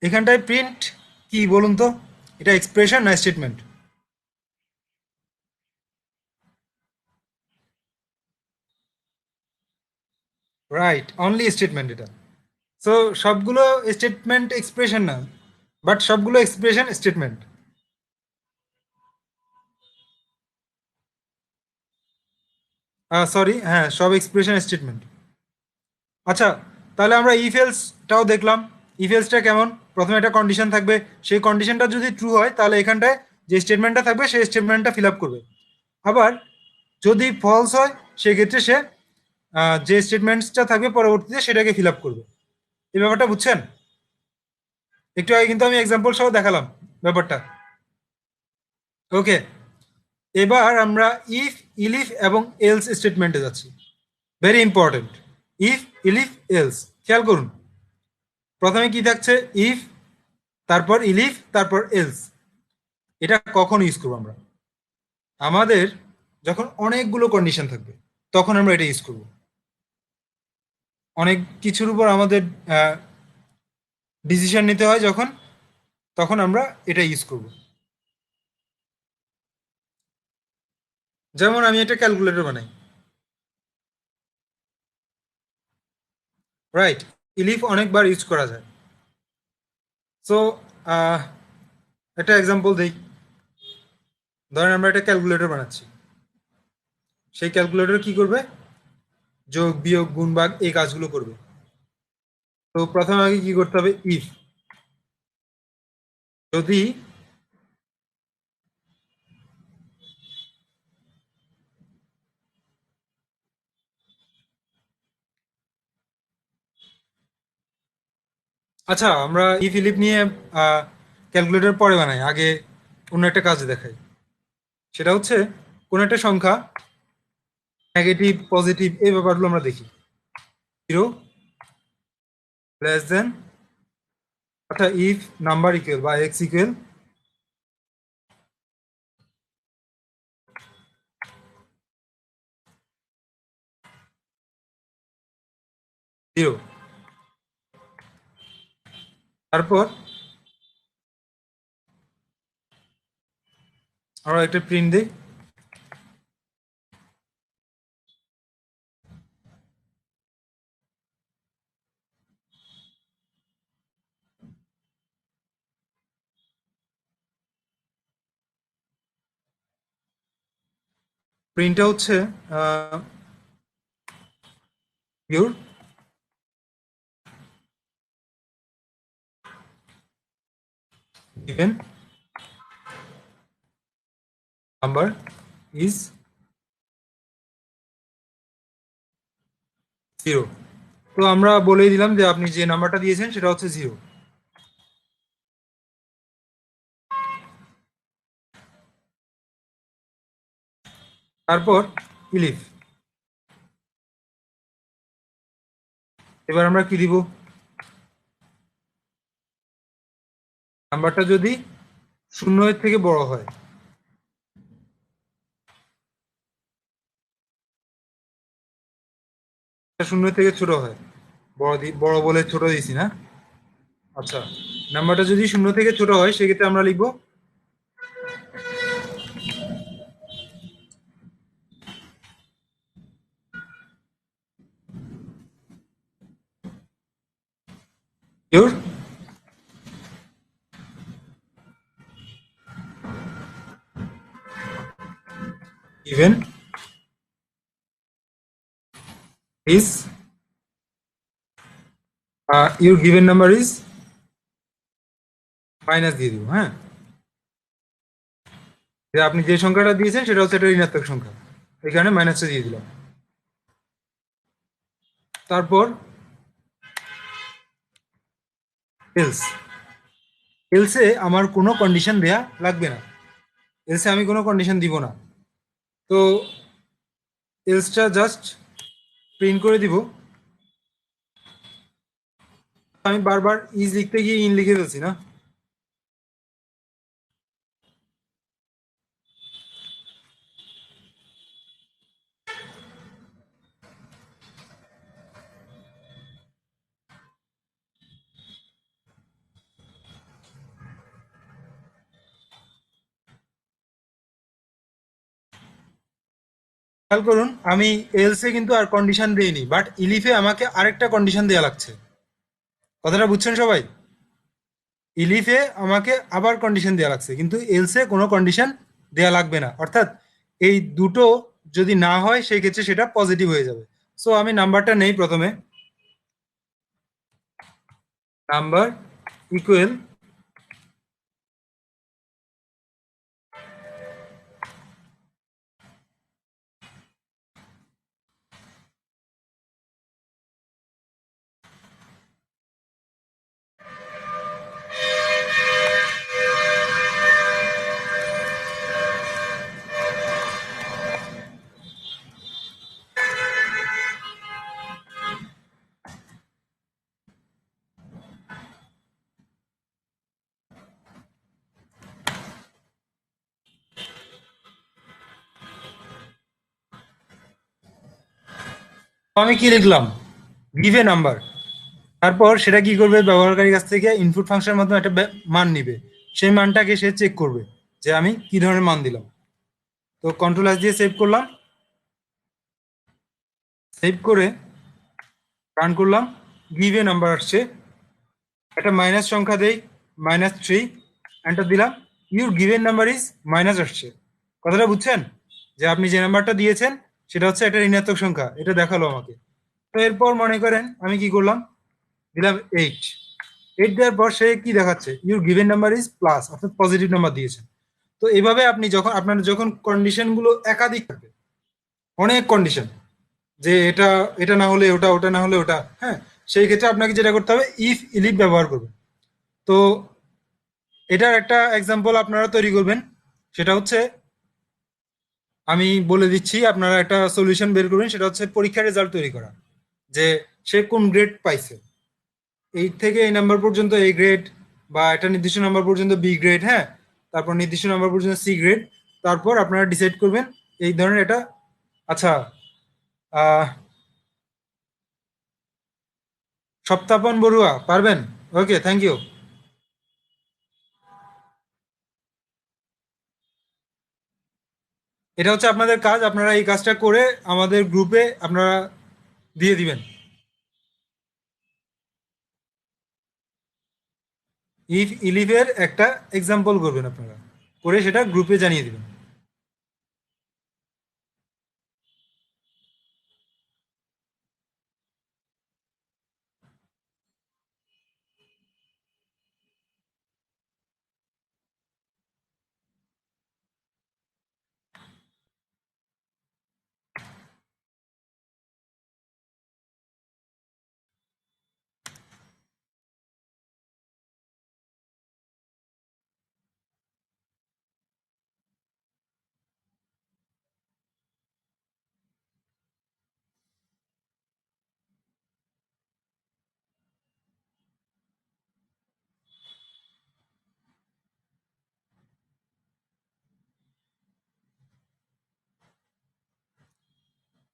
এখানটায় প্রিন্ট কি বলুন তো? এটা এক্সপ্রেশন না স্টেটমেন্ট? রাইট, অনলি স্টেটমেন্ট এটা। সো সবগুলো স্টেটমেন্ট এক্সপ্রেশন না, বাট সবগুলো এক্সপ্রেশন স্টেটমেন্ট। সরি, হ্যাঁ সব এক্সপ্রেশন স্টেটমেন্ট। আচ্ছা, তাহলে আমরা ইফ এলসটাও দেখলাম। ইফ এলসটা কেমন? প্রথমে একটা কন্ডিশন থাকবে, সেই কন্ডিশনটা যদি ট্রু হয় তাহলে এখানটায় যে স্টেটমেন্টটা থাকবে সেই স্টেটমেন্টটা ফিল আপ করবে। আবার যদি ফলস হয় সেক্ষেত্রে সে যে স্টেটমেন্টসটা থাকবে পরবর্তীতে সেটাকে ফিল আপ করবে। এই ব্যাপারটা বুঝছেন? একটু আগে কিন্তু আমি এক্সাম্পল সহ দেখালাম ব্যাপারটা। ওকে, এবার আমরা ইফ, ইলিফ এবং এলস স্টেটমেন্টে যাচ্ছি। Very important. ইফ, ইলিফ, এলস, খেয়াল করুন। প্রথমে কি থাকছে? ইফ, তারপর ইলিফ, তারপর এলস। এটা কখন ইউজ করবো আমরা? আমাদের যখন অনেকগুলো কন্ডিশন থাকবে তখন আমরা এটা ইউজ করব। অনেক কিছুর উপর আমাদের ডিসিশন নিতে হয় যখন, তখন আমরা এটা ইউজ করব। যেমন আমি একটা ক্যালকুলেটর বানাই, রাইট? ইলিফ অনেকবার ইউজ করা যায়। সো একটা এক্সাম্পল দিই। ধরেন আমরা একটা ক্যালকুলেটর বানাচ্ছি, সেই ক্যালকুলেটর কি করবে? যোগ, বিয়োগ, গুণ, ভাগ এই কাজগুলো করবে। তো প্রথমে আগে কি করতে হবে? ইফ, যদি, আচ্ছা আমরা ইফ ইলিফ নিয়ে ক্যালকুলেটর পরে বানাই, আগে অন্য একটা কাজ দেখাই। সেটা হচ্ছে কোন একটা সংখ্যা নেগেটিভ পজিটিভ এই ব্যাপারগুলো আমরা দেখি। জিরো লেস দেন, অর্থাৎ ইফ নাম্বার ইকুয়াল বা এক্স ইকুয়াল জিরো, তারপর আমরা একটা প্রিন্ট দিই। প্রিন্টটা হচ্ছে pure given number is zero. তো আমরা বলেই দিলাম যে আপনি যে নাম্বারটা দিয়েছেন সেটা হচ্ছে জিরো। তারপর ইলিফ। এবার আমরা কি দিব, নাম্বারটা যদি শূন্যের থেকে বড় হয়, শূন্য থেকে ছোট হয়, বড় বলে ছোট দিয়েছি না। আচ্ছা, নাম্বারটা যদি শূন্য থেকে ছোট হয় সেক্ষেত্রে আমরা লিখবো your even is your given number is, minus দিয়ে দিব। হ্যাঁ, যে আপনি যে সংখ্যাটা দিয়েছেন সেটা হচ্ছে একটা ঋণাত্মক সংখ্যা, এই কারণে মাইনাসটা দিয়ে দিলাম। তারপর এলস। এলসে আমার কোনো কন্ডিশন দেয়া লাগবে না, এলসে আমি কোনো কন্ডিশন দিব না। তো এলসটা জাস্ট প্রিন্ট করে দিব। আমি বারবার ইজ লিখতে গিয়ে ইন লিখে ফেলছি না। খেয়াল করুন, আমি এলসে কিন্তু আর কন্ডিশন দেইনি, বাট ইলিফে আমাকে আরেকটা কন্ডিশন দেয়া লাগছে। কথাটা বুঝছেন সবাই? ইলিফে আমাকে আবার কন্ডিশন দেয়া লাগছে, কিন্তু এলসে কোনো কন্ডিশন দেয়া লাগবে না। অর্থাৎ এই দুটো যদি না হয় সেই ক্ষেত্রে সেটা পজিটিভ হয়ে যাবে। সো আমি নাম্বারটা নেই প্রথমে, নাম্বার ইকুয়াল, আমি কি লিখলাম, গিভ এ নাম্বার। তারপর সেটা কি করবে, ব্যবহারকারীর কাছ থেকে ইনপুট ফাংশনের মাধ্যমে একটা মান নিবে, সেই মানটাকে সে চেক করবে যে আমি কি ধরনের মান দিলাম। তো কন্ট্রোল এস দিয়ে সেভ করলাম, সেভ করে রান করলাম, গিভ এ নাম্বার আসছে, একটা মাইনাস সংখ্যা দেই, -3, এন্টার দিলাম, your given number is minus আসছে। কথাটা বুঝছেন, যে আপনি যে নাম্বারটা দিয়েছেন সেটা হচ্ছে একটা ঋণাত্মক সংখ্যা, এটা দেখালো আমাকে। তো এরপর মনে করেন আমি কি করলাম, দিলাম 8, 8 দেওয়ার পর সে কি দেখাচ্ছে, your given number is plus, অর্থাৎ পজিটিভ নাম্বার দিয়েছেন। তো এইভাবে আপনি যখন আপনার যখন কন্ডিশন গুলো একাধিক থাকবে, অনেক কন্ডিশন, যে এটা এটা না হলে ওটা, ওটা না হলে ওটা, হ্যাঁ, সেই ক্ষেত্রে আপনাকে যেটা করতে হবে, ইফ ইলিফ ব্যবহার করবেন। তো এটার একটা এক্সাম্পল আপনারা তৈরি করবেন, সেটা হচ্ছে আমি বলে দিচ্ছি, আপনারা একটা সলিউশন বের করবেন, সেটা হচ্ছে পরীক্ষার রেজাল্ট তৈরি করা, যে সে কোন গ্রেড পাইছে, এই থেকে এই নাম্বার পর্যন্ত এ গ্রেড, বা একটা নির্দিষ্ট নাম্বার পর্যন্ত বি গ্রেড, হ্যাঁ, তারপর নির্দিষ্ট নাম্বার পর্যন্ত সি গ্রেড। তারপর আপনারা ডিসাইড করবেন এই ধরনের এটা। আচ্ছা, আহ সপ্তাপন বড়ুয়া পারবেন? ওকে, থ্যাংক ইউ। এটা হচ্ছে আপনাদের কাজ, আপনারা এই কাজটা করে আমাদের গ্রুপে আপনারা দিয়ে দিবেন। ইফ ইলিভের একটা এক্সাম্পল করবেন আপনারা, করে সেটা গ্রুপে জানিয়ে দিবেন।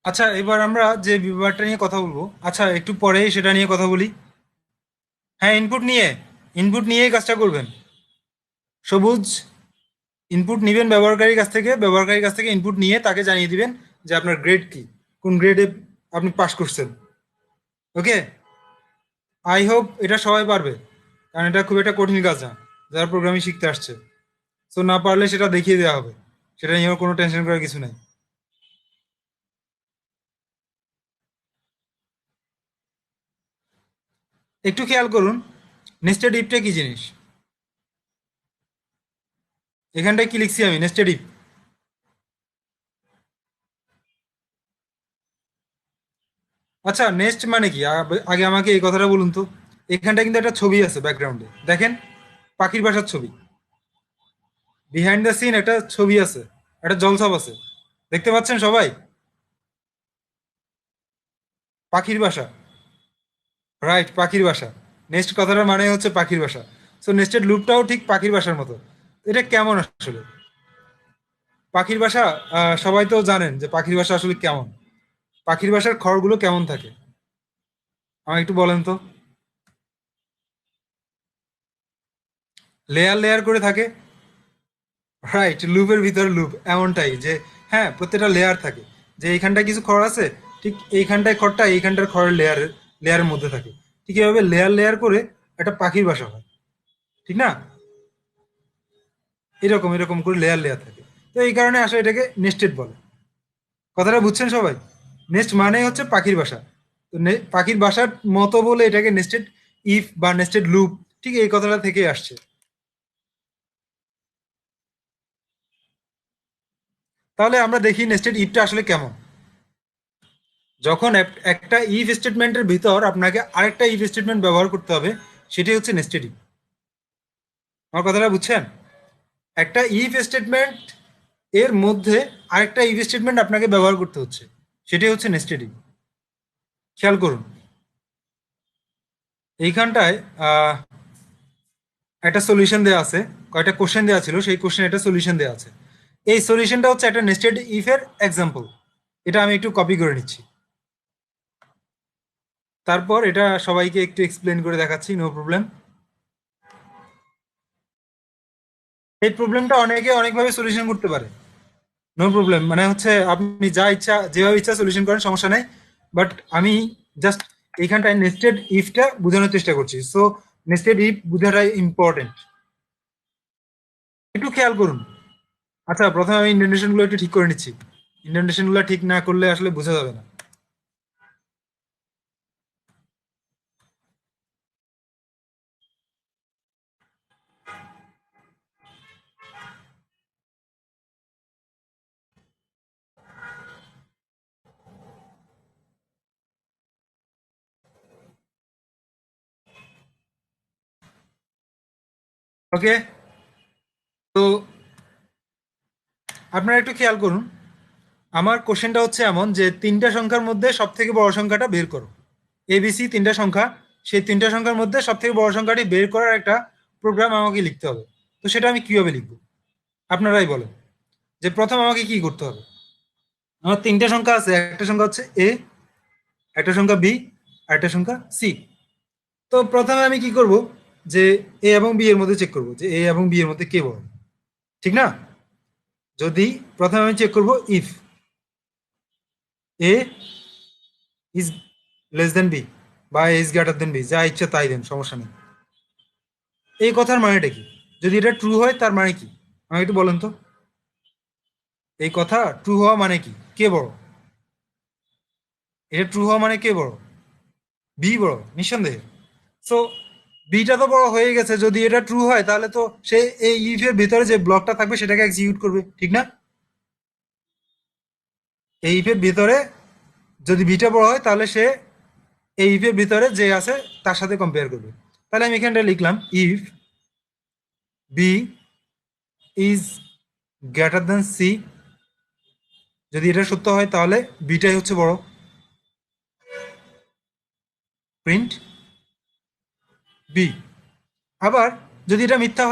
আচ্ছা, এবার আমরা যে বিভাগটা নিয়ে কথা বলবো, আচ্ছা একটু পরে সেটা নিয়ে কথা বলি। হ্যাঁ, ইনপুট নিয়েই কাজটা করবেন। সবুজ, ইনপুট নিবেন ব্যবহারকারীর কাছ থেকে, ব্যবহারকারীর কাছ থেকে ইনপুট নিয়ে তাকে জানিয়ে দিবেন যে আপনার গ্রেড কি, কোন গ্রেডে আপনি পাস করছেন। ওকে, আই হোপ এটা সবাই পারবে, কারণ এটা খুব একটা কঠিন কাজ না যারা প্রোগ্রামিং শিখতে আসছে। সো না পারলে সেটা দেখিয়ে দেওয়া হবে, সেটা নিয়েও কোনো টেনশন করার কিছু নাই। একটু খেয়াল করুন, নেস্টেড ইফটা কি জিনিস। এখানটায় কি লিখছি আমি, নেস্টেড ইফ। আচ্ছা, নেক্সট মানে কি, আগে আমাকে এই কথাটা বলুন তো। এখানটা কিন্তু একটা ছবি আছে ব্যাকগ্রাউন্ডে, দেখেন, পাখির বাসার ছবি। বিহাইন্ড দ্য সিন একটা ছবি আছে, একটা জলছাপ আছে, দেখতে পাচ্ছেন সবাই? পাখির বাসা, রাইট, পাখির বাসা। নেক্সট কথাটার মানে হচ্ছে পাখির বাসা। সো নেস্টেড লুপটাও ঠিক পাখির বাসার মতো। এটা কেমন আসলে পাখির বাসা? সবাই তো জানেন যে পাখির বাসা আসলে কেমন। পাখির বাসার খড়গুলো কেমন থাকে, আমাকে একটু বলেন তো। লেয়ার লেয়ার করে থাকে, রাইট, লুপের ভিতরে লুপ এমনটাই যে, হ্যাঁ, প্রত্যেকটা লেয়ার থাকে। যে এইখানটায় কিছু খড় আছে, ঠিক এইখানটায় খড়টা এইখানটার খড়ের লেয়ারের মধ্যে থাকে। ঠিক এভাবে লেয়ার লেয়ার করে একটা পাখির বাসা হয়, ঠিক না? এরকম এরকম করে লেয়ার লেয়ার থাকে। তো এই কারণে আসলে এটাকে নেস্টেড বলে। কথাটা বুঝছেন সবাই? নেস্ট মানে হচ্ছে পাখির বাসা। তো পাখির বাসার মতো বলে এটাকে নেস্টেড ইফ বা নেস্টেড লুপ, ঠিক এই কথাটা থেকে আসছে। তাহলে আমরা দেখি নেস্টেড ইফটা আসলে কেমন। যখন একটা ইফ স্টেটমেন্টের ভিতর আপনাকে আরেকটা ইফ স্টেটমেন্ট ব্যবহার করতে হবে, সেটাই হচ্ছে নেস্টেড ইফ। আমার কথাটা বুঝছেন? একটা ইফ স্টেটমেন্ট এর মধ্যে আরেকটা ইফ স্টেটমেন্ট আপনাকে ব্যবহার করতে হচ্ছে, সেটাই হচ্ছে নেস্টেড ইফ। খেয়াল করুন, এইখানটায় একটা সলিউশন দেওয়া আছে, কয়টা কোশ্চেন দেওয়া ছিল, সেই কোশ্চেন একটা সলিউশন দেওয়া আছে। এই সলিউশনটা হচ্ছে একটা নেস্টেড ইফ এর এক্সাম্পল। এটা আমি একটু কপি করে নিচ্ছি, তারপর এটা সবাইকে একটু এক্সপ্লেন করে দেখাচ্ছি, নো প্রবলেম। এই প্রবলেমটা অনেকে অনেকভাবে সলিউশন করতে পারে, নো প্রবলেম। মানে হচ্ছে আপনি যা ইচ্ছা যেভাবে ইচ্ছা সলিউশন করেন, সমস্যা নেই। বাট আমি জাস্ট এইখানটায় নেস্টেড ইফটা বোঝানোর চেষ্টা করছি। সো নেস্টেড ইফ বোঝাটা ইম্পর্টেন্ট। একটু খেয়াল করুন। আচ্ছা, প্রথমে আমি ইন্ডেন্টেশন গুলো একটু ঠিক করে নিচ্ছি। ইন্ডেন্টেশন গুলো ঠিক না করলে আসলে বোঝা যাবে না। ওকে, তো আপনারা একটু খেয়াল করুন। আমার কোশ্চেনটা হচ্ছে এমন যে, তিনটা সংখ্যার মধ্যে সব থেকে বড় সংখ্যাটা বের করো। এবিসি তিনটা সংখ্যা, সেই তিনটা সংখ্যার মধ্যে সব থেকে বড় সংখ্যাটি বের করার একটা প্রোগ্রাম আমাকে লিখতে হবে। তো সেটা আমি কিভাবে লিখবো, আপনারাই বলেন। যে প্রথম আমাকে কি করতে হবে। আমার তিনটা সংখ্যা আছে, একটা সংখ্যা হচ্ছে এ, একটা সংখ্যা বি, আর একটা সংখ্যা সি। তো প্রথমে আমি কি করব, যে এ এবং বি এর মধ্যে চেক করব যে এ এবং বি এর মধ্যে কে বড়, ঠিক না? যদি প্রথমে আমি চেক করব if A is less than B বা A is greater than B, যা ইচ্ছা তাই দেন, সমস্যা নেই। এই কথার মানেটা কি? যদি এটা ট্রু হয় তার মানে কি, আমাকে একটু বলেন তো। এই কথা ট্রু হওয়া মানে কি, কে বড়? এটা ট্রু হওয়া মানে কে বড়? বি বড়, নিঃসন্দেহে। সো বিটা তো বড় হয়ে গেছে, যদি এটা ট্রু হয় তাহলে তো সে এই ইফ এর ভিতরে যে ব্লকটা থাকবে সেটাকে এক্সিকিউট করবে, ঠিক না? এই ইফ এর ভিতরে যদি বিটা বড় হয় তাহলে সে এই ইফ এর ভিতরে যে আছে তার সাথে কম্পেয়ার করবে। তাহলে আমি এখানটা লিখলাম if B is greater than C, যদি এটা সত্য হয় তাহলে বিটাই হচ্ছে বড়, প্রিন্ট বি। আবার যদি এটা মিথ্যা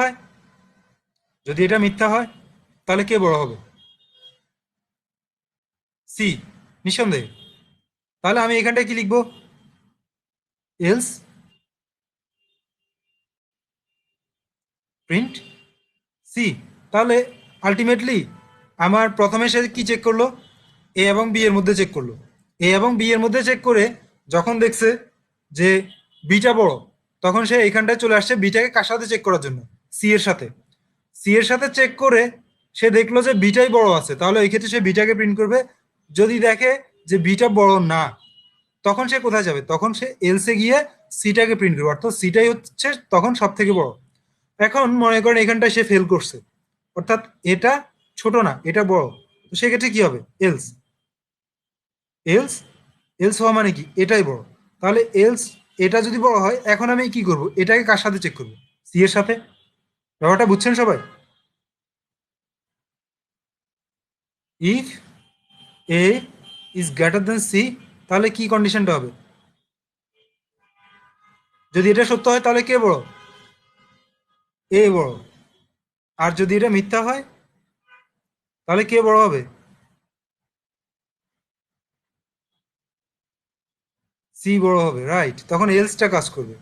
হয়, তাহলে কে বড় হবে? সি। নিঃসন্দেহে। তাহলে আমি এখানটায় কি লিখবো? Else print C. তাহলে আলটিমেটলি আমার প্রথমে সে কি চেক করলো? এ এবং বি এর মধ্যে চেক করলো। এ এবং বি এর মধ্যে চেক করে যখন দেখছে যে বিটা বড়, তখন সে এইখানটায় চলে আসছে বিটাকে কার সাথে চেক করার জন্য? সি এর সাথে। সি এর সাথে চেক করে সে দেখলো যে বিটাই বড় আছে, তাহলে এই ক্ষেত্রে সে বিটাকে প্রিন্ট করবে। যদি দেখে যে বিটা বড় না, তখন সে কোথায় যাবে? তখন সে এলসে গিয়ে সিটাকে প্রিন্ট করবে, অর্থাৎ সিটাই হচ্ছে তখন সব থেকে বড়। এখন মনে করেন এখানটায় সে ফেল করছে, অর্থাৎ এটা ছোট না, এটা বড়। তো সেক্ষেত্রে কি হবে? এলস এলস এলস হওয়া মানে কি? এটাই বড়। তাহলে এলস এটা যদি বড় হয়, এখন আমি কি করব? এটাকে কার সাথে চেক করব? সি এর সাথে। ব্যাপারটা বুঝছেন সবাই? If A is greater than C, তাহলে কি কন্ডিশনটা হবে? যদি এটা সত্য হয় তাহলে কে বড়? এ বড়। আর যদি এটা মিথ্যা হয় তাহলে কে বড় হবে? সি বড় হবে, রাইট। তখন এলসটা কাজ করবে।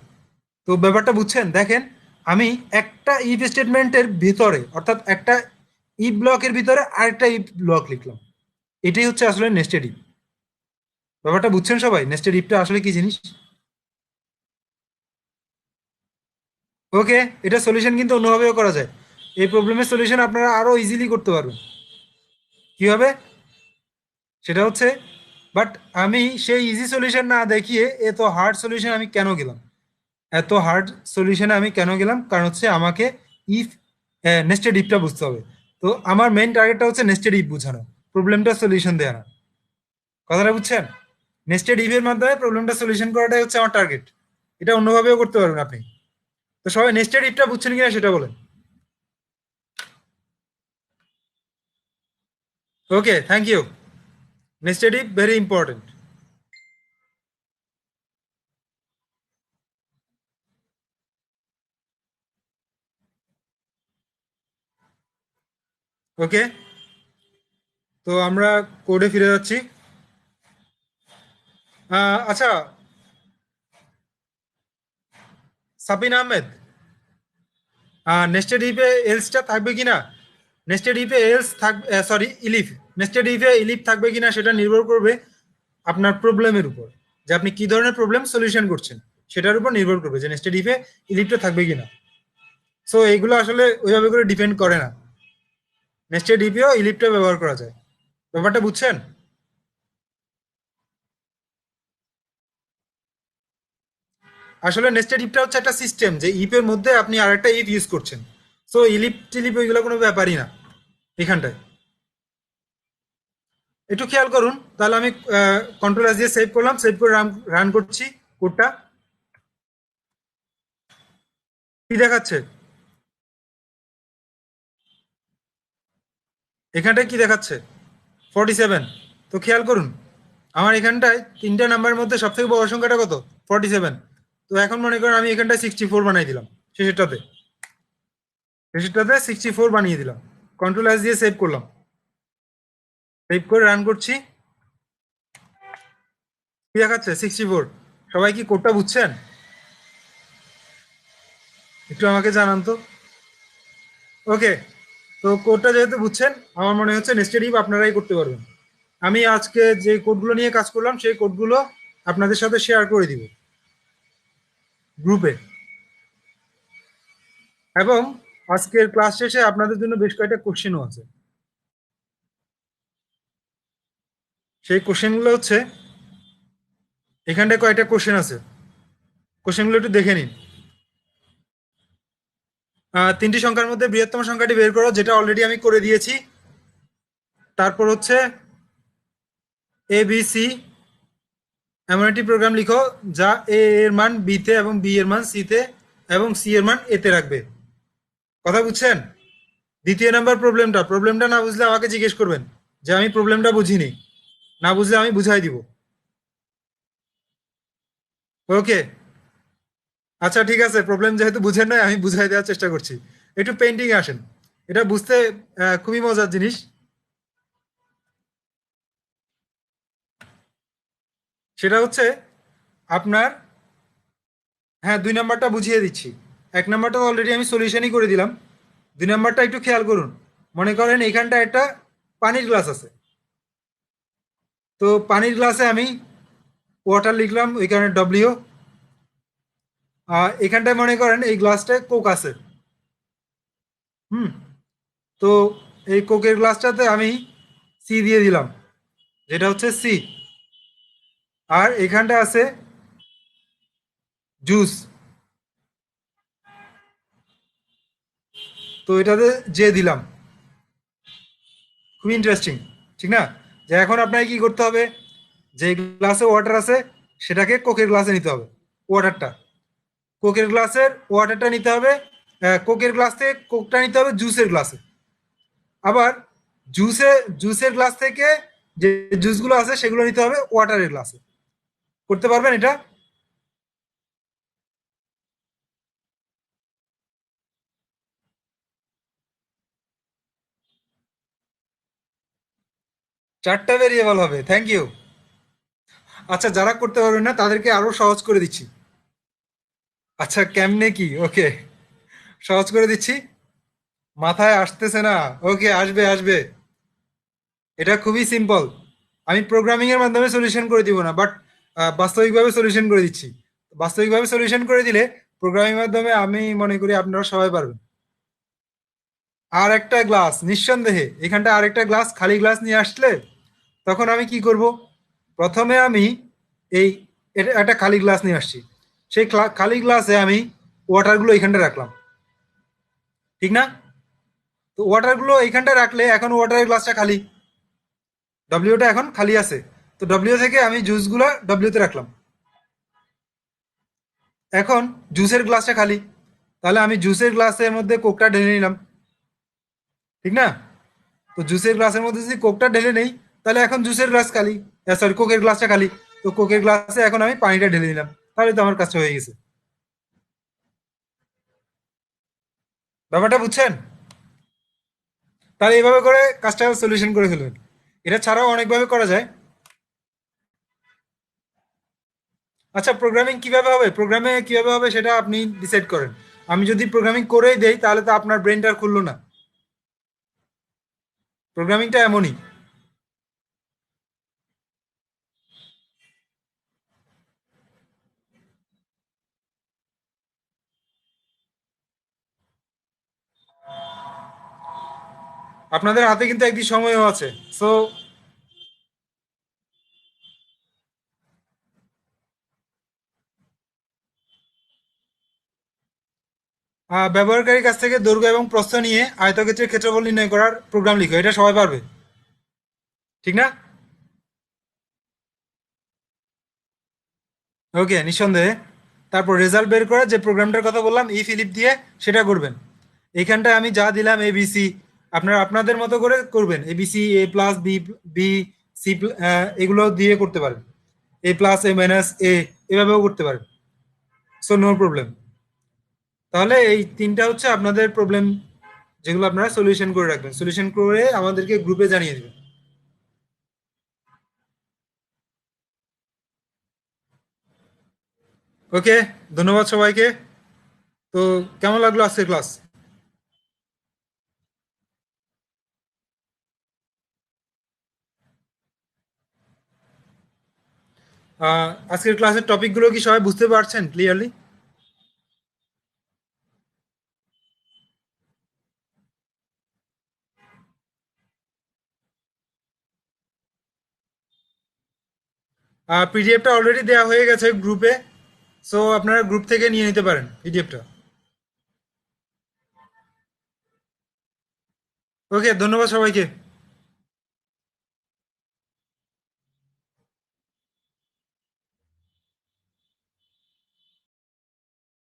তো ব্যাপারটা বুঝছেন? দেখেন, আমি একটা ইফ স্টেটমেন্টের ভিতরে, অর্থাৎ একটা ইফ ব্লকের ভিতরে আরেকটা ইফ ব্লক লিখলাম। এটাই হচ্ছে আসলে নেস্টেড ইফ। ব্যাপারটা বুঝছেন সবাই? নেস্টেড ইফটা আসলে কি জিনিস? ওকে, এটা সলিউশন কিন্তু অন্যভাবেও করা যায়। এই প্রবলেমের সলিউশন আপনারা আরো ইজিলি করতে পারবেন। কিভাবে? সেটা হচ্ছে, বাট আমি সেই ইজি সলিউশন না দেখিয়ে এত হার্ড সলিউশন আমি কেন গেলাম? এত হার্ড সলিউশনে আমি কেন গেলাম? কারণ হচ্ছে আমাকে ইফ নেস্টেড ইফটা বুঝতে হবে। তো আমার মেইন টার্গেটটা হচ্ছে নেস্টেড ইফ বুঝানো, প্রবলেমটা সলিউশন দেওয়া না। কথাটা বুঝছেন? নেস্টেড ইফের মাধ্যমে প্রবলেমটা সলিউশন করাটাই হচ্ছে আমার টার্গেট। এটা অন্যভাবেও করতে পারবেন আপনি। তো সবাই নেস্টেড ইফটা বুঝছেন কিনা সেটা বলেন। Okay, thank you. Nested if very important. Okay, তো আমরা কোডে ফিরে যাচ্ছি। আচ্ছা, সাবিন আহমেদ, নেস্টেড ইফে এলসটা থাকবে কিনা, নেস্টেড ইফে এলস থাকবে, সরি ইলিফ, নেস্টেড ইফে ইলিফ থাকবে কিনা সেটা নির্ভর করবে আপনার প্রবলেমের উপর, যে আপনি কি ধরনের প্রবলেম সলিউশন করছেন সেটার উপর নির্ভর করবে যে নেস্টেড ইফে ইলিফটা থাকবে কিনা। সো এইগুলো আসলে ওইভাবে করে ডিপেন্ড করে না। নেস্টেড ইফেও ইলিফটা ব্যবহার করা যায়। ব্যাপারটা বুঝছেন? আসলে নেস্টেড ইফটা হচ্ছে একটা সিস্টেম, যে ইফের মধ্যে আপনি আরেকটা ইফ ইউজ করছেন। সো ইলিপ টিলিপ ওইগুলো কোনো ব্যাপারই না এখানটায়। একটু খেয়াল করুন, তাহলে আমি কন্ট্রোল এস দিয়ে সেভ করলাম, সেভ করে রান রান করছি কোডটা। কি দেখাচ্ছে এখানটায়? কি দেখাচ্ছে? 47। তো খেয়াল করুন, আমার এখানটায় তিনটা নাম্বারের মধ্যে সব থেকে বড় সংখ্যাটা কত? 47। তো এখন মনে করেন আমি এখানটায় 64 বানিয়ে দিলাম। শেষেরটাতে, শেষেরটাতে 64 বানিয়ে দিলাম। কন্ট্রোল এস দিয়ে সেভ করলাম, সেভ করে রান করছি। কি দেখাচ্ছে? 64। সবাই কি কোডটা বুঝছেন? একটু আমাকে জানান তো। ওকে, তো কোডটা যেহেতু বুঝছেন, আমার মনে হচ্ছে নেস্টেড ইফ আপনারাই করতে পারবেন। আমি আজকে যে কোডগুলো নিয়ে কাজ করলাম সেই কোডগুলো আপনাদের সাথে শেয়ার করে দিব গ্রুপে। এবং আজকের ক্লাস শেষে আপনাদের জন্য বেশ কয়েকটা কোশ্চেনও আছে। সেই কোশ্চেনগুলো হচ্ছে, এখানটায় কয়েকটা কোশ্চেন আছে, কোশ্চেনগুলো একটু দেখে নিন। তিনটি সংখ্যার মধ্যে বৃহত্তম সংখ্যাটি বের করো, যেটা অলরেডি আমি করে দিয়েছি। তারপর হচ্ছে এ বি সি এমন একটি প্রোগ্রাম লিখো যা এ এর মান বি তে এবং বি এর মান সি তে এবং সি এর মান এ তে রাখবে। কথা বুঝছেন? দ্বিতীয় নাম্বার প্রবলেমটা, প্রবলেমটা না বুঝলে আমাকে জিজ্ঞেস করবেন যে আমি প্রবলেমটা বুঝিনি, না বুঝলে আমি বুঝাই দিব। ওকে, আচ্ছা ঠিক আছে, প্রবলেম যেহেতু বুঝেন নাই আমি বুঝাই দেওয়ার চেষ্টা করছি। একটু পেন্টিং আসেন, এটা বুঝতে খুবই মজার জিনিস। সেটা হচ্ছে আপনার, হ্যাঁ 2 নাম্বারটা বুঝিয়ে দিচ্ছি। 1 নাম্বারটা অলরেডি আমি সলিউশনই করে দিলাম। 2 নাম্বারটা একটু খেয়াল করুন। মনে করেন এখানটা একটা পানির গ্লাস আছে। তো পানির গ্লাসে আমি ওয়াটার লিখলাম, ওইখানে ডব্লিউ। এখানটায় মনে করেন এই গ্লাসটায় কোক আছে। হুম। তো এই কোকের গ্লাসটাতে আমি সি দিয়ে দিলাম, যেটা হচ্ছে সি। আর এখানটা আছে জুস, তো এটাতে জে দিলাম। খুবই ইন্টারেস্টিং, ঠিক না? যে এখন আপনাকে কি করতে হবে, যে গ্লাসে ওয়াটার আছে সেটাকে কোকের গ্লাসে নিতে হবে ওয়াটারটা। কোকের গ্লাসের ওয়াটারটা নিতে হবে, কোকের গ্লাস থেকে কোকটা নিতে হবে জুসের গ্লাসে। আবার জুসে জুসের গ্লাস থেকে যে জুসগুলো আছে সেগুলো নিতে হবে ওয়াটারের গ্লাসে। করতে পারবেন এটা? 4টা ভেরিয়েবল হবে, থ্যাংক ইউ। আচ্ছা, যারা করতে পারবেন না তাদেরকে আরো সহজ করে দিচ্ছি। আচ্ছা, কেমনে কি? ওকে, সহজ করে দিচ্ছি। মাথায় আসতেছে না? ওকে, আসবে আসবে। এটা খুবই সিম্পল। আমি প্রোগ্রামিং এর মাধ্যমে সলিউশন করে দিব না, বাট বাস্তবিকভাবে সলিউশন করে দিচ্ছি। বাস্তবিকভাবে সলিউশন করে দিলে প্রোগ্রামিং মাধ্যমে আমি মনে করি আপনারা সবাই পারবেন। আর একটা গ্লাস, নিঃসন্দেহে এখানটা আরেকটা গ্লাস, খালি গ্লাস নিয়ে আসলে তখন আমি কি করব? প্রথমে আমি এই এটা একটা খালি গ্লাস নিয়ে আসছি। সেই খালি গ্লাসে আমি ওয়াটারগুলো এখানটা রাখলাম, ঠিক না? তো ওয়াটারগুলো এইখানটা রাখলে এখন ওয়াটারের গ্লাসটা খালি, ডব্লিউটা এখন খালি আছে। তো ডব্লিউ থেকে আমি জুসগুলো ডব্লিউতে রাখলাম। এখন জুসের গ্লাসটা খালি, তাহলে আমি জুসের গ্লাসের মধ্যে কোকটা ঢেলে নিলাম, ঠিক না? তো জুসের গ্লাসের মধ্যে যদি কোকটা ঢেলে নেই, তাহলে এখন জুসের গ্লাস খালি, সরি কোকের গ্লাসটা খালি। তো কোকের গ্লাসে এখন আমি পানিটা ঢেলে নিলাম, তাহলে তো আমার কাজটা হয়ে গেছে। ব্যাপারটা বুঝছেন? তাহলে এইভাবে করে কাজটা সলিউশন করে ফেলবেন। এটা ছাড়াও অনেকভাবে করা যায়। আচ্ছা, প্রোগ্রামিং কিভাবে হবে, প্রোগ্রামে কিভাবে হবে সেটা আপনি ডিসাইড করেন। আমি যদি প্রোগ্রামিং করেই দেই তাহলে তো আপনার ব্রেনটা আর খুললো না। প্রোগ্রামিংটা এমনই। আপনাদের হাতে কিন্তু একদিন সময়ও আছে। সো ব্যবহারকারীর কাছ থেকে দৈর্ঘ্য এবং প্রস্থ নিয়ে আয়তক্ষেত্রের ক্ষেত্রফল নির্ণয় করার প্রোগ্রাম লিখো, এটা সবাই পারবে, ঠিক না? ওকে, নিঃসন্দেহে। তারপর রেজাল্ট বের করার যে প্রোগ্রামটার কথা বললাম ই ফিলিপ দিয়ে, সেটা করবেন। এইখানটায় আমি যা দিলাম এবিসি, আপনারা আপনাদের মতো করে করবেন। এবিসি, এ প্লাস বি, বি সি, এগুলো দিয়ে করতে পারেন। এ প্লাস, এ মাইনাস, এভাবেও করতে পারেন। So no problem. তাহলে এই তিনটা হচ্ছে আপনাদের প্রবলেম, যেগুলো আপনারা সলিউশন করে রাখবেন। সলিউশন করে আমাদেরকে গ্রুপে জানিয়ে দেবেন। ওকে, ধন্যবাদ সবাইকে। তো কেমন লাগলো আজকের ক্লাস? আজকের ক্লাসের টপিকগুলো কি সবাই বুঝতে পারছেন ক্লিয়ারলি? পিডিএফটা অলরেডি দেওয়া হয়ে গেছে গ্রুপে। সো আপনারা গ্রুপ থেকে নিয়ে নিতে পারেন পিডিএফটা। ওকে, ধন্যবাদ সবাইকে।